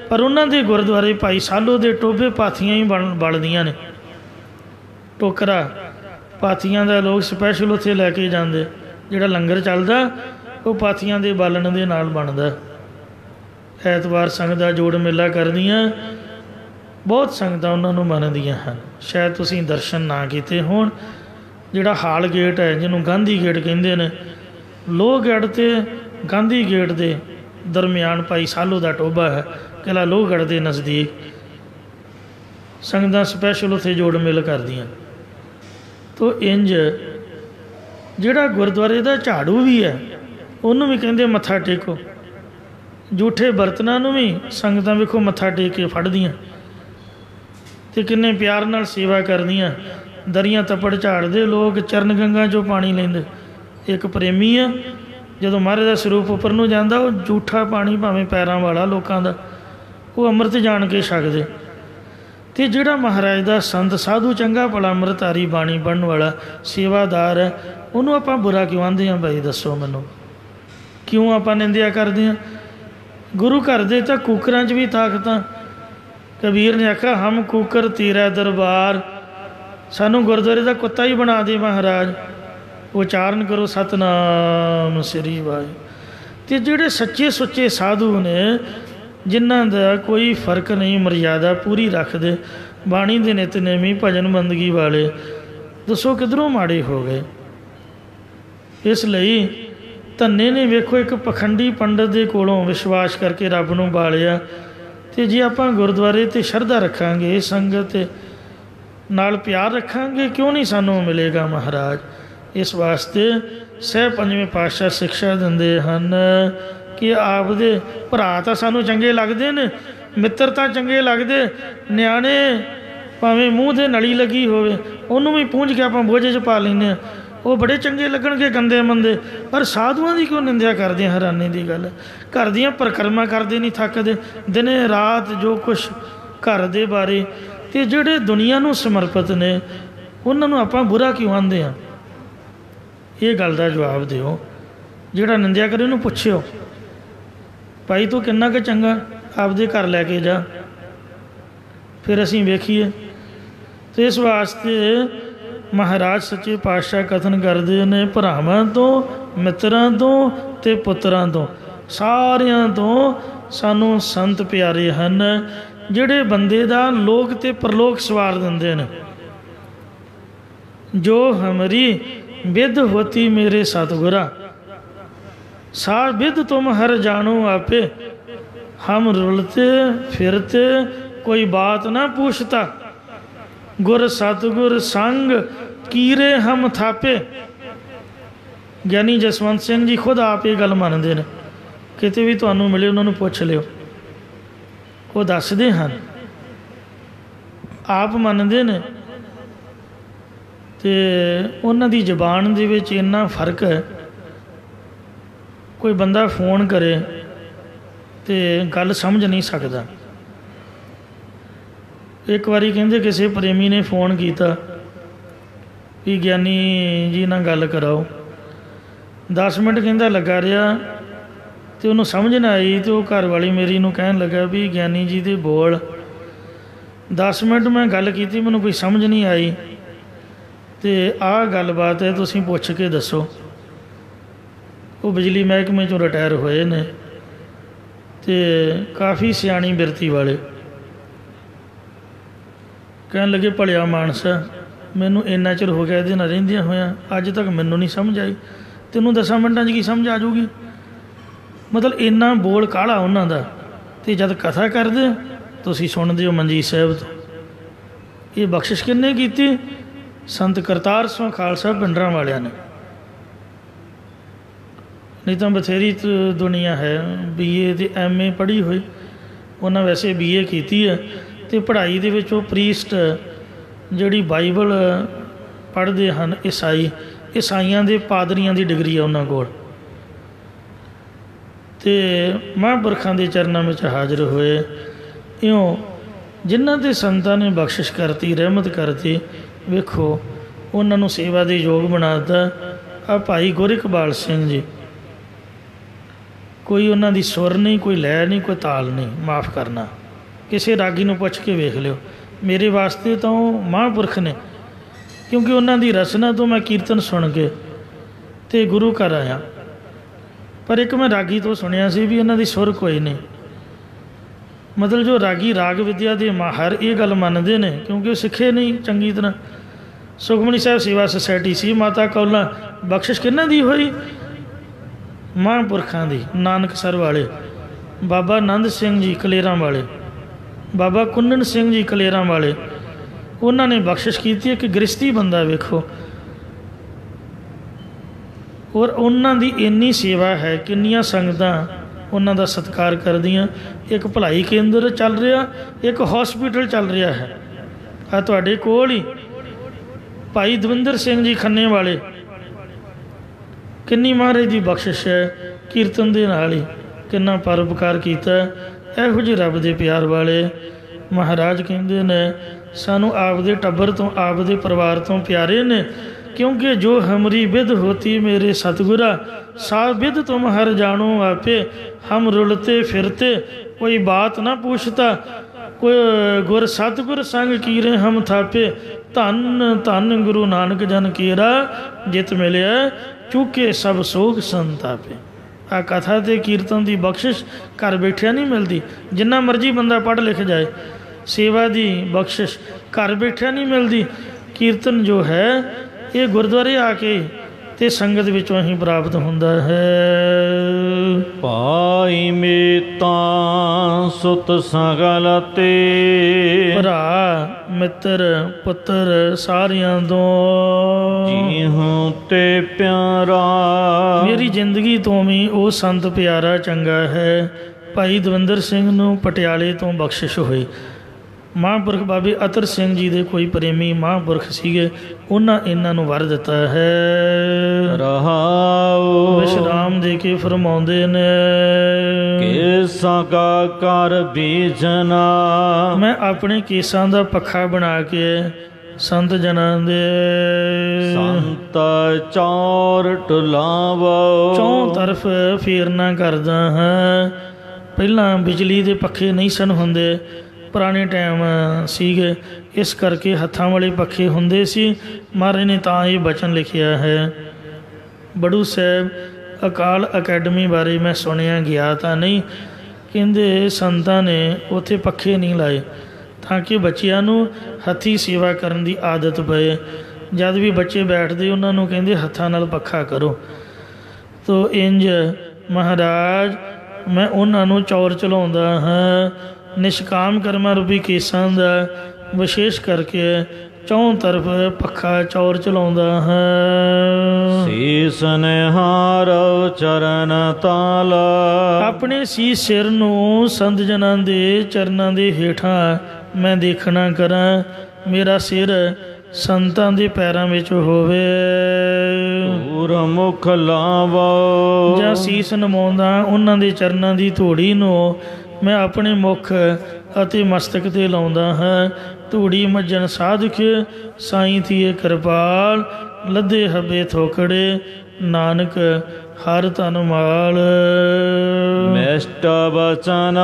ਪਰ ਉਹਨਾਂ ਦੇ ਗੁਰਦੁਆਰੇ ਭਾਈ ਸਾਲੋ ਦੇ ਟੋਭੇ ਪਾਥੀਆਂ ਹੀ ਬਲਦੀਆਂ ਨੇ। ਟੋਕਰਾ ਪਾਥੀਆਂ ਦਾ ਲੋਕ ਸਪੈਸ਼ਲ ਉੱਥੇ ਲੈ ਕੇ ਜਾਂਦੇ। ਜਿਹੜਾ ਲੰਗਰ ਚੱਲਦਾ ਉਹ ਪਾਥੀਆਂ ਦੇ ਬਾਲਣ ਦੇ ਨਾਲ ਬਣਦਾ। ਐਤਵਾਰ ਸੰਗਤਾਂ ਜੋੜ ਮੇਲਾ ਕਰਦੀਆਂ, ਬਹੁਤ ਸੰਗਤਾਂ ਉਹਨਾਂ ਨੂੰ ਮੰਨਦੀਆਂ ਹਨ। ਸ਼ਾਇਦ ਤੁਸੀਂ ਦਰਸ਼ਨ ਨਾ ਕੀਤੇ ਹੋਣ। ਜਿਹੜਾ ਹਾਲ ਗੇਟ ਹੈ, ਜਿਹਨੂੰ ਗਾਂਧੀ ਗੇਟ ਕਹਿੰਦੇ ਨੇ, ਲੋਹ ਗੇਟ ਅਤੇ ਗਾਂਧੀ ਗੇਟ ਦੇ ਦਰਮਿਆਨ ਭਾਈ ਸਾਲੂ ਦਾ ਟੋਭਾ ਹੈ, ਕਿਲ੍ਹਾ ਲੋਹਗੜ੍ਹ ਦੇ ਨਜ਼ਦੀਕ। ਸੰਗਤਾਂ ਸਪੈਸ਼ਲ ਉੱਥੇ ਜੋੜ ਮੇਲ ਕਰਦੀਆਂ। ਤੋ ਇੰਜ ਜਿਹੜਾ ਗੁਰਦੁਆਰੇ ਦਾ ਝਾੜੂ ਵੀ ਹੈ, ਉਹਨੂੰ ਵੀ ਕਹਿੰਦੇ ਮੱਥਾ ਟੇਕੋ। ਜੂਠੇ ਬਰਤਨਾਂ ਨੂੰ ਵੀ ਸੰਗਤਾਂ ਵੇਖੋ ਮੱਥਾ ਟੇਕ ਕੇ ਫੜਦੀਆਂ ਅਤੇ ਕਿੰਨੇ ਪਿਆਰ ਨਾਲ ਸੇਵਾ ਕਰਦੀਆਂ। ਦਰੀਆਂ ਤੱਪੜ ਝਾੜਦੇ ਲੋਕ, ਚਰਨ ਗੰਗਾ 'ਚੋਂ ਪਾਣੀ ਲੈਂਦੇ। ਇੱਕ ਪ੍ਰੇਮੀ ਆ, ਜਦੋਂ ਮਹਾਰਾਜ ਦਾ ਸਰੂਪ ਉੱਪਰ ਨੂੰ ਜਾਂਦਾ, ਉਹ ਜੂਠਾ ਪਾਣੀ ਭਾਵੇਂ ਪੈਰਾਂ ਵਾਲਾ ਲੋਕਾਂ ਦਾ, ਉਹ ਅੰਮ੍ਰਿਤ ਜਾਣ ਕੇ ਛਕਦੇ। ਅਤੇ ਜਿਹੜਾ ਮਹਾਰਾਜ ਦਾ ਸੰਤ ਸਾਧੂ ਚੰਗਾ ਭਲਾ ਅੰਮ੍ਰਿਤਧਾਰੀ ਬਾਣੀ ਪੜ੍ਹਨ ਵਾਲਾ ਸੇਵਾਦਾਰ ਹੈ, ਉਹਨੂੰ ਆਪਾਂ ਬੁਰਾ ਕਿਉਂ ਆਂਦੇ ਹਾਂ? ਭਾਈ ਦੱਸੋ ਮੈਨੂੰ, ਕਿਉਂ ਆਪਾਂ ਨਿੰਦਿਆ ਕਰਦੇ ਹਾਂ? ਗੁਰੂ ਘਰ ਦੇ ਤਾਂ ਕੂਕਰਾਂ 'ਚ ਵੀ ਤਾਕਤਾਂ। ਕਬੀਰ ਨੇ ਆਖਿਆ, ਹਮ ਕੂਕਰ ਤੇਰਾ ਦਰਬਾਰ, ਸਾਨੂੰ ਗੁਰਦੁਆਰੇ ਦਾ ਕੁੱਤਾ ਹੀ ਬਣਾ ਦੇ ਮਹਾਰਾਜ। ਉਚਾਰਨ ਕਰੋ ਸਤਿਨਾਮ ਸ੍ਰੀ ਵਾਹਿਗੁਰੂ। ਅਤੇ ਜਿਹੜੇ ਸੱਚੇ ਸੁੱਚੇ ਸਾਧੂ ਨੇ, ਜਿਨ੍ਹਾਂ ਦਾ ਕੋਈ ਫਰਕ ਨਹੀਂ, ਮਰਿਆਦਾ ਪੂਰੀ ਰੱਖਦੇ, ਬਾਣੀ ਦੇ ਨਿਤਨੇਮੀ, ਭਜਨ ਬੰਦਗੀ ਵਾਲੇ, ਦੱਸੋ ਕਿੱਧਰੋਂ ਮਾੜੇ ਹੋ ਗਏ? ਇਸ ਲਈ ਧੰਨੇ ਨੇ ਵੇਖੋ ਇੱਕ ਪਖੰਡੀ ਪੰਡਤ ਦੇ ਕੋਲੋਂ ਵਿਸ਼ਵਾਸ ਕਰਕੇ ਰੱਬ ਨੂੰ ਬਾਲਿਆ। ਅਤੇ ਜੇ ਆਪਾਂ ਗੁਰਦੁਆਰੇ 'ਤੇ ਸ਼ਰਧਾ ਰੱਖਾਂਗੇ, ਸੰਗਤ ਨਾਲ ਪਿਆਰ ਰੱਖਾਂਗੇ, ਕਿਉਂ ਨਹੀਂ ਸਾਨੂੰ ਮਿਲੇਗਾ ਮਹਾਰਾਜ? ਇਸ ਵਾਸਤੇ ਸਹਿ ਪੰਜਵੇਂ ਪਾਤਸ਼ਾਹ ਸਿਕਸ਼ਾ ਦਿੰਦੇ ਹਨ ਕਿ ਆਪਦੇ ਭਰਾ ਤਾਂ ਸਾਨੂੰ ਚੰਗੇ ਲੱਗਦੇ ਨੇ, ਮਿੱਤਰ ਤਾਂ ਚੰਗੇ ਲੱਗਦੇ, ਨਿਆਣੇ ਭਾਵੇਂ ਮੂੰਹ 'ਤੇ ਨਲੀ ਲੱਗੀ ਹੋਵੇ, ਉਹਨੂੰ ਵੀ ਪੂੰਝ ਕੇ ਆਪਾਂ ਬੋਝੇ 'ਚ ਪਾ ਲੈਂਦੇ ਹਾਂ, ਉਹ ਬੜੇ ਚੰਗੇ ਲੱਗਣਗੇ ਗੰਦੇ ਮੰਦੇ। ਪਰ ਸਾਧੂਆਂ ਦੀ ਕਿਉਂ ਨਿੰਦਿਆ ਕਰਦੇ? ਹੈਰਾਨੀ ਦੀ ਗੱਲ। ਘਰ ਦੀਆਂ ਪਰਿਕਰਮਾ ਕਰਦੇ ਨਹੀਂ ਥੱਕਦੇ, ਦਿਨੇ ਰਾਤ ਜੋ ਕੁਛ ਘਰ ਦੇ ਬਾਰੇ। ਅਤੇ ਜਿਹੜੇ ਦੁਨੀਆ ਨੂੰ ਸਮਰਪਿਤ ਨੇ, ਉਹਨਾਂ ਨੂੰ ਆਪਾਂ ਬੁਰਾ ਕਿਉਂ ਆਂਦੇ ਹਾਂ? ਇਹ ਗੱਲ ਦਾ ਜਵਾਬ ਦਿਓ। ਜਿਹੜਾ ਨਿੰਦਿਆ ਕਰੇ ਉਹਨੂੰ ਪੁੱਛਿਓ, ਭਾਈ ਤੂੰ ਕਿੰਨਾ ਕੁ ਚੰਗਾ, ਆਪਦੇ ਘਰ ਲੈ ਕੇ ਜਾ, ਫਿਰ ਅਸੀਂ ਵੇਖੀਏ। ਅਤੇ ਇਸ ਵਾਸਤੇ ਮਹਾਰਾਜ ਸੱਚੇ ਪਾਤਸ਼ਾਹ ਕਥਨ ਕਰਦੇ ਨੇ, ਭਰਾਵਾਂ ਤੋਂ, ਮਿੱਤਰਾਂ ਤੋਂ ਅਤੇ ਪੁੱਤਰਾਂ ਤੋਂ, ਸਾਰਿਆਂ ਤੋਂ ਸਾਨੂੰ ਸੰਤ ਪਿਆਰੇ ਹਨ, ਜਿਹੜੇ ਬੰਦੇ ਦਾ ਲੋਕ ਅਤੇ ਪਰਲੋਕ ਸਵਾਰ ਦਿੰਦੇ ਨੇ। ਜੋ ਹਮਰੀ ਵਿਦ ਹੋਤੀ ਮੇਰੇ ਸਤਿਗੁਰਾ, ਸਾ ਵਿਦ ਤੁਮ ਹਰ ਜਾਣੋ ਆਪੇ, ਹਮ ਰੁਲਤੇ ਫਿਰਤੇ ਕੋਈ ਬਾਤ ਨਾ ਪੁੱਛਤਾ, ਗੁਰ ਸਤਿਗੁਰ ਸੰਗ ਕੀਰੇ ਹਮ ਥਾਪੇ। ਗਿਆਨੀ ਜਸਵੰਤ ਸਿੰਘ ਜੀ ਖੁਦ ਆਪ ਇਹ ਗੱਲ ਮੰਨਦੇ ਨੇ। ਕਿਤੇ ਵੀ ਤੁਹਾਨੂੰ ਮਿਲੇ ਉਹਨਾਂ ਨੂੰ ਪੁੱਛ ਲਿਓ, ਉਹ ਦੱਸਦੇ ਹਨ, ਆਪ ਮੰਨਦੇ ਨੇ। ਅਤੇ ਉਹਨਾਂ ਦੀ ਜ਼ਬਾਨ ਦੇ ਵਿੱਚ ਇੰਨਾ ਫਰਕ ਹੈ, ਕੋਈ ਬੰਦਾ ਫੋਨ ਕਰੇ ਅਤੇ ਗੱਲ ਸਮਝ ਨਹੀਂ ਸਕਦਾ। ਇੱਕ ਵਾਰੀ ਕਹਿੰਦੇ ਕਿਸੇ ਪ੍ਰੇਮੀ ਨੇ ਫੋਨ ਕੀਤਾ ਵੀ ਗਿਆਨੀ ਜੀ ਨਾਲ ਗੱਲ ਕਰਾਓ। 10 ਮਿੰਟ ਕਹਿੰਦਾ ਲੱਗਾ ਰਿਹਾ ਅਤੇ ਉਹਨੂੰ ਸਮਝ ਨਾ ਆਈ, ਅਤੇ ਉਹ ਘਰ ਵਾਲੀ ਮੇਰੀ ਨੂੰ ਕਹਿਣ ਲੱਗਾ ਵੀ ਗਿਆਨੀ ਜੀ ਦੇ ਬੋਲ। 10 ਮਿੰਟ ਮੈਂ ਗੱਲ ਕੀਤੀ, ਮੈਨੂੰ ਕੋਈ ਸਮਝ ਨਹੀਂ ਆਈ, ਅਤੇ ਆਹ ਗੱਲਬਾਤ ਹੈ, ਤੁਸੀਂ ਪੁੱਛ ਕੇ ਦੱਸੋ। ਉਹ ਬਿਜਲੀ ਮਹਿਕਮੇ 'ਚੋਂ ਰਿਟਾਇਰ ਹੋਏ ਨੇ ਅਤੇ ਕਾਫੀ ਸਿਆਣੀ ਬਿਰਤੀ ਵਾਲੇ। ਕਹਿਣ ਲੱਗੇ, ਭਲਿਆ ਮਾਨਸ, ਮੈਨੂੰ ਇੰਨਾ ਚਿਰ ਹੋ ਗਿਆ ਇਹਦੇ ਨਾਲ ਰਹਿੰਦਿਆਂ ਹੋਇਆਂ, ਅੱਜ ਤੱਕ ਮੈਨੂੰ ਨਹੀਂ ਸਮਝ ਆਈ, ਤੈਨੂੰ 10 ਮਿੰਟਾਂ 'ਚ ਕੀ ਸਮਝ ਆ ਜਾਊਗੀ? ਮਤਲਬ ਇੰਨਾ ਬੋਲ ਕਾਹਲਾ ਉਹਨਾਂ ਦਾ। ਅਤੇ ਜਦ ਕਥਾ ਕਰਦੇ ਤੁਸੀਂ ਸੁਣਦੇ ਹੋ ਮਨਜੀਤ ਸਾਹਿਬ ਤੋਂ। ਇਹ ਬਖਸ਼ਿਸ਼ ਕਿਹਨੇ ਕੀਤੀ? ਸੰਤ ਕਰਤਾਰ ਸਿੰਘ ਖਾਲਸਾ ਪਿੰਡਰਾਂ ਵਾਲਿਆਂ ਨੇ। ਨਹੀਂ ਤਾਂ ਬਥੇਰੀ ਦੁਨੀਆ ਹੈ BA ਅਤੇ MA ਪੜ੍ਹੀ ਹੋਈ, ਉਹਨਾਂ ਵੈਸੇ BA ਕੀਤੀ ਹੈ। ਅਤੇ ਪੜ੍ਹਾਈ ਦੇ ਵਿੱਚ ਉਹ ਪ੍ਰੀਸਟ ਜਿਹੜੀ ਬਾਈਬਲ ਪੜ੍ਹਦੇ ਹਨ, ਈਸਾਈਆਂ ਦੇ ਪਾਦਰੀਆਂ ਦੀ ਡਿਗਰੀ ਆ ਉਹਨਾਂ ਕੋਲ। ਅਤੇ ਮਹਾਂਪੁਰਖਾਂ ਦੇ ਚਰਨਾਂ ਵਿੱਚ ਹਾਜ਼ਰ ਹੋਏ। ਇਉਂ ਜਿਨ੍ਹਾਂ 'ਤੇ ਸੰਤਾਂ ਨੇ ਬਖਸ਼ਿਸ਼ ਕਰਤੀ, ਰਹਿਮਤ ਕਰਤੀ, ਵੇਖੋ ਉਹਨਾਂ ਨੂੰ ਸੇਵਾ ਦੇ ਯੋਗ ਬਣਾ ਦਿੱਤਾ। ਆ ਭਾਈ ਗੁਰਿਕਬਾਲ ਸਿੰਘ ਜੀ, ਕੋਈ ਉਹਨਾਂ ਦੀ ਸੁਰ ਨਹੀਂ, ਕੋਈ ਲੈਅ ਨਹੀਂ, ਕੋਈ ਤਾਲ ਨਹੀਂ, ਮਾਫ਼ ਕਰਨਾ। ਕਿਸੇ ਰਾਗੀ ਨੂੰ ਪੁੱਛ ਕੇ ਵੇਖ ਲਿਓ। ਮੇਰੇ ਵਾਸਤੇ ਤਾਂ ਉਹ ਮਹਾਂਪੁਰਖ ਨੇ, ਕਿਉਂਕਿ ਉਹਨਾਂ ਦੀ ਰਚਨਾ ਤੋਂ ਮੈਂ ਕੀਰਤਨ ਸੁਣ ਕੇ ਅਤੇ ਗੁਰੂ ਘਰ ਆਇਆ। ਪਰ ਇੱਕ ਮੈਂ ਰਾਗੀ ਤੋਂ ਸੁਣਿਆ ਸੀ ਵੀ ਇਹਨਾਂ ਦੀ ਸੁਰ ਕੋਈ ਨਹੀਂ, ਮਤਲਬ ਜੋ ਰਾਗੀ ਰਾਗ ਵਿਦਿਆ ਦੇ ਮਾਹਰ ਇਹ ਗੱਲ ਮੰਨਦੇ ਨੇ, ਕਿਉਂਕਿ ਉਹ ਸਿੱਖੇ ਨਹੀਂ ਚੰਗੀ ਤਰ੍ਹਾਂ। ਸੁਖਮਨੀ ਸਾਹਿਬ ਸੇਵਾ ਸੁਸਾਇਟੀ ਸੀ, ਮਾਤਾ ਕੌਲਾਂ ਬਖਸ਼ਿਸ਼ ਕਿਹਨਾਂ ਦੀ ਹੋਈ? ਮਹਾਂਪੁਰਖਾਂ ਦੀ, ਨਾਨਕਸਰ ਵਾਲੇ, ਬਾਬਾ ਆਨੰਦ ਸਿੰਘ ਜੀ ਕਲੇਰਾਂ ਵਾਲੇ, ਬਾਬਾ ਕੁੰਨਣ ਸਿੰਘ ਜੀ ਕਲੇਰਾਂ ਵਾਲੇ, ਉਹਨਾਂ ਨੇ ਬਖਸ਼ਿਸ਼ ਕੀਤੀ ਹੈ ਕਿ ਗ੍ਰਸਤੀ ਬੰਦਾ ਵੇਖੋ, ਔਰ ਉਹਨਾਂ ਦੀ ਇੰਨੀ ਸੇਵਾ ਹੈ, ਕਿੰਨੀਆਂ ਸੰਗਤਾਂ ਉਹਨਾਂ ਦਾ ਸਤਿਕਾਰ ਕਰਦੀਆਂ। ਇੱਕ ਭਲਾਈ ਕੇਂਦਰ ਚੱਲ ਰਿਹਾ, ਇੱਕ ਹੌਸਪੀਟਲ ਚੱਲ ਰਿਹਾ ਹੈ ਆ ਤੁਹਾਡੇ ਕੋਲ ਹੀ। ਭਾਈ ਦਵਿੰਦਰ ਸਿੰਘ ਜੀ ਖੰਨੇ ਵਾਲੇ, ਕਿੰਨੀ ਮਹਾਰਾਜ ਦੀ ਬਖਸ਼ਿਸ਼ ਹੈ, ਕੀਰਤਨ ਦੇ ਨਾਲ ਹੀ ਕਿੰਨਾ ਪਰਉਪਕਾਰ ਕੀਤਾ। ਇਹੋ ਜਿਹੇ ਰੱਬ ਦੇ ਪਿਆਰ ਵਾਲੇ ਮਹਾਰਾਜ ਕਹਿੰਦੇ ਨੇ ਸਾਨੂੰ ਆਪਦੇ ਟੱਬਰ ਤੋਂ, ਆਪਦੇ ਪਰਿਵਾਰ ਤੋਂ ਪਿਆਰੇ ਨੇ, क्योंकि जो हमारी विद होती मेरे सतगुरा, सा विद तुम हर जानो आपे, हम रुलते फिरते कोई बात ना पूछता, कोई गुर सतगुर संग कीरे हम थापे, धन धन गुरु नानक जन कीरा, जित मिले चूके सब सोग संतापे। आ कथा ते कीर्तन की बख्शिश घर बैठिया नहीं मिलती, जिन्ना मर्जी बंदा पढ़ लिख जाए, सेवा की बख्शिश घर बैठिया नहीं मिलती। कीर्तन जो है ये गुरुद्वारे आके ते संगत विचों ही प्राप्त हुंदा है। भाई मेता सुत सगल ते, भरा मित्र पुत्र सारियां दो, जी हूँ ते प्यारा, मेरी जिंदगी तो भी वो संत प्यारा चंगा है। भाई दविंदर सिंह नूं पटियाले तो बख्शिश हुई। महापुरख बाबे अतर सिंह जी दे कोई प्रेमी महापुरख सीगे, उन्हां इन्हां नूं वर दिता है। रहाओ विश्राम दे के फरमाउंदे ने, केसां का कर बीजना, मैं अपने केसां दा पखा बना के संत जनां दे संत चौर टुलावो, चौं तरफ फेरना करदा हां। पहलां बिजली दे पखे नहीं सन हुंदे, पुराने टाइम सीगे, इस करके हत्थां वाले पखे हुंदे सी। महाराज ने तां ये बचन लिखिया है। बड़ू साहब अकाल अकैडमी बारे मैं सुनिया, गया तां नहीं, कहंदे संतां ने उत्थे पखे नहीं लाए ताकि बच्चियां नूं हत्थी सेवा करन दी आदत पए। जद भी बच्चे बैठदे उन्हां नूं कहंदे हत्थां नाल पखा करो। तो इंज महाराज मैं उन्हां नूं चौर चलाउंदा हां। निष्काम कर्मा रूपी केसां दा विशेष करके चौं तरफ पखा चौर चलाउंदा है। सीस निहारो चरण ताला, अपने शीश सिर नूं संत जनां दे चरनां दे हेठां मैं देखना करा, मेरा सिर संतां दे पैरां विच होवे। पूर मुख लावो, जां सीस नमाउंदा उन्हां दे चरनां दी धूड़ी नूं मैं अपने मुख अते मस्तक ते लाउंदा हां। धूड़ी मज्जन साधुख साईं थीए कृपाल, लद्दे हबे थोकड़े नानक हर तन माल। मिष्ट बचन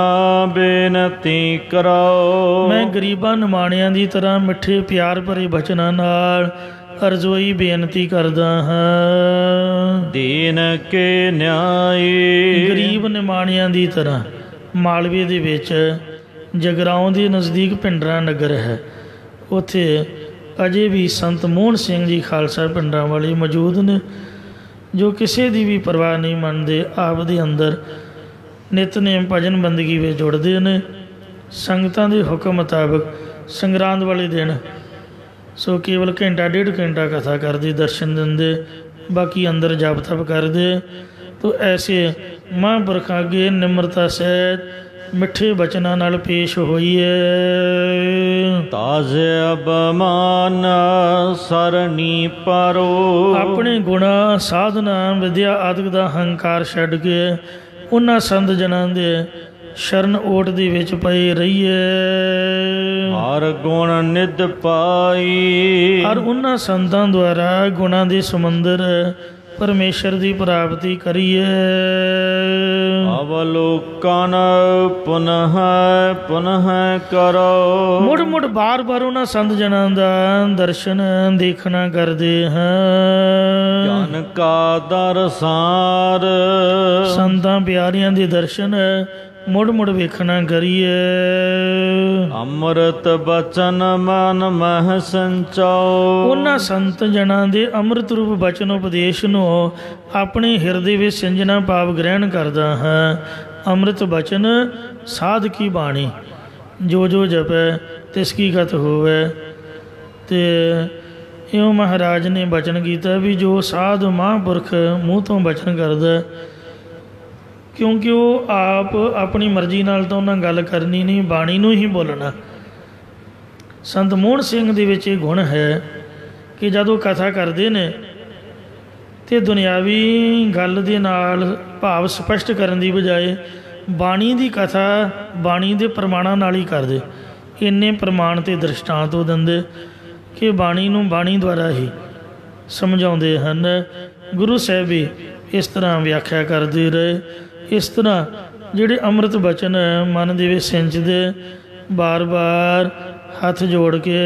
बेनती कराओ, मैं गरीबां निमाणियां दी तरह मिठे प्यार भरे बचनां नाल अरजोई बेनती करदा हां। दीन के न्याय, गरीब निमाणियां दी तरह मालवे दे विच जगराओं के नज़दीक पिंडरा नगर है, उत्थे अजे भी संत मोहन सिंह जी खालसा पिंडरा वाले मौजूद ने, जो किसी की भी परवाह नहीं मनते, आप दे अंदर नितनेम भजन बंदगी में जुड़ते हैं। संगतां दे हुक्म मुताबिक संगरांद वाले दिन सो केवल घंटा डेढ़ घंटा कथा करते, दर्शन देंदे, बाकी अंदर जाप तप करते। तो ऐसे महापुरखां अगे निम्रता सहित मिठे बचनां नाल पेश होइए। ताजे अबमान सरनी परो, अपने गुणा साधना विद्या आदि का हंकार छड्ड के उन्हां संत जनां दे शरण ओट दे विच पए रहिए। हर गुण निध पाई, और उन्हां संतां द्वारा गुणां दे समुंदर परमेश्वर की प्राप्ति करिए। अवलोकन पुनः पुनः करो। मुड़ मुड़ बार बार उन्होंने संत जनां दा दर्शन देखना करते हैं। ज्ञान का दरसार संतां प्यारियां दे दर्शन मुड़ मुड़ वेखना करिए। अमृत बचन मन मह संचाओ। उन्हां संत जनां दे अमृत रूप बचन उपदेश नूं अपने हिरदे विच सिंजना भाव ग्रहण करदा है। अमृत बचन साध की बाणी जो जो जपै तिसकी गत होवै। ते इउं महाराज ने बचन कीता भी जो साध महापुरख मूँह तो बचन करदा, क्योंकि वो आप अपनी मर्जी नाल तो उन्हां गल करनी नहीं, बाणी नूं ही बोलना। संत मोहन सिंह दे विच ये गुण है कि जदों कथा करते ने तो दुनियावी गल दे नाल भाव स्पष्ट करन दी बजाए बाणी दी कथा बाणी दे प्रमाणां नाल ही करदे। इन्ने प्रमाण ते दृष्टांत हो दिंदे कि बाणी नूं बाणी द्वारा ही समझाउंदे हन। गुरु साहिब भी इस तरह व्याख्या करते रहे। इस तरह जिहड़े अमृत बचन मन दे विच सिंचदे बार बार हथ जोड़ के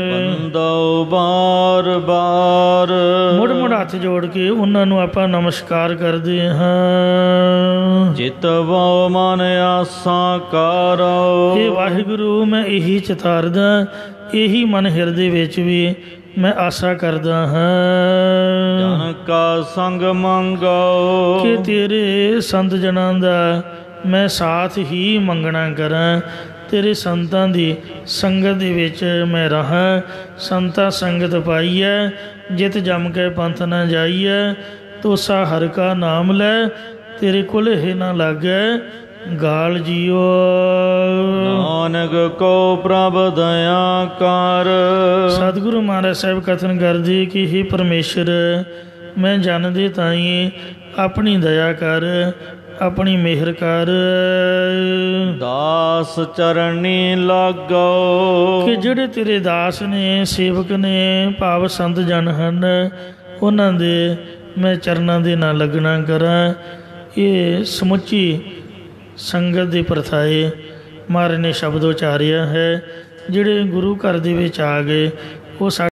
बंदो बार बार मुड़ मुड़ हथ जोड़ के उन्होंने आप नमस्कार करते हैं। चितवो मन आसा करो। हे वाहिगुरु मैं यही चितारदा, यही मन हिरदे विच भी मैं आशा करदा हाँ जन का संग मंगो। कि तेरे संत जनां दा मैं साथ ही मंगना करा। तेरे संतां दी संगत दे विच मैं रहा। संता संगत पाईए जित जम के पंथ न जाइए। तोसा हर का नाम लै तेरे कुल हे ना लागे गाल जियो। नानक को प्रभ दया कर। सतगुरु महाराज साहब कथन करदे कि हे परमेश्वर मैं जन दे ताई अपनी दया कर, अपनी मेहर कर। दास चरणी लागो। कि ਜਿਹੜੇ तेरे दास ने सेवक ने भाव संत जन ਹਨ ਉਹਨਾਂ ਦੇ मैं चरनां ਦੇ ਨਾਲ ਲੱਗਣਾ ਕਰਾਂ। ਇਹ ਸਮੁੱਚੀ संगत ਦੀ प्रथा है। महाराज ने शब्द उचारिया है। ਜਿਹੜੇ गुरु घर ਦੇ ਵਿੱਚ ਆ ਗਏ ਉਹ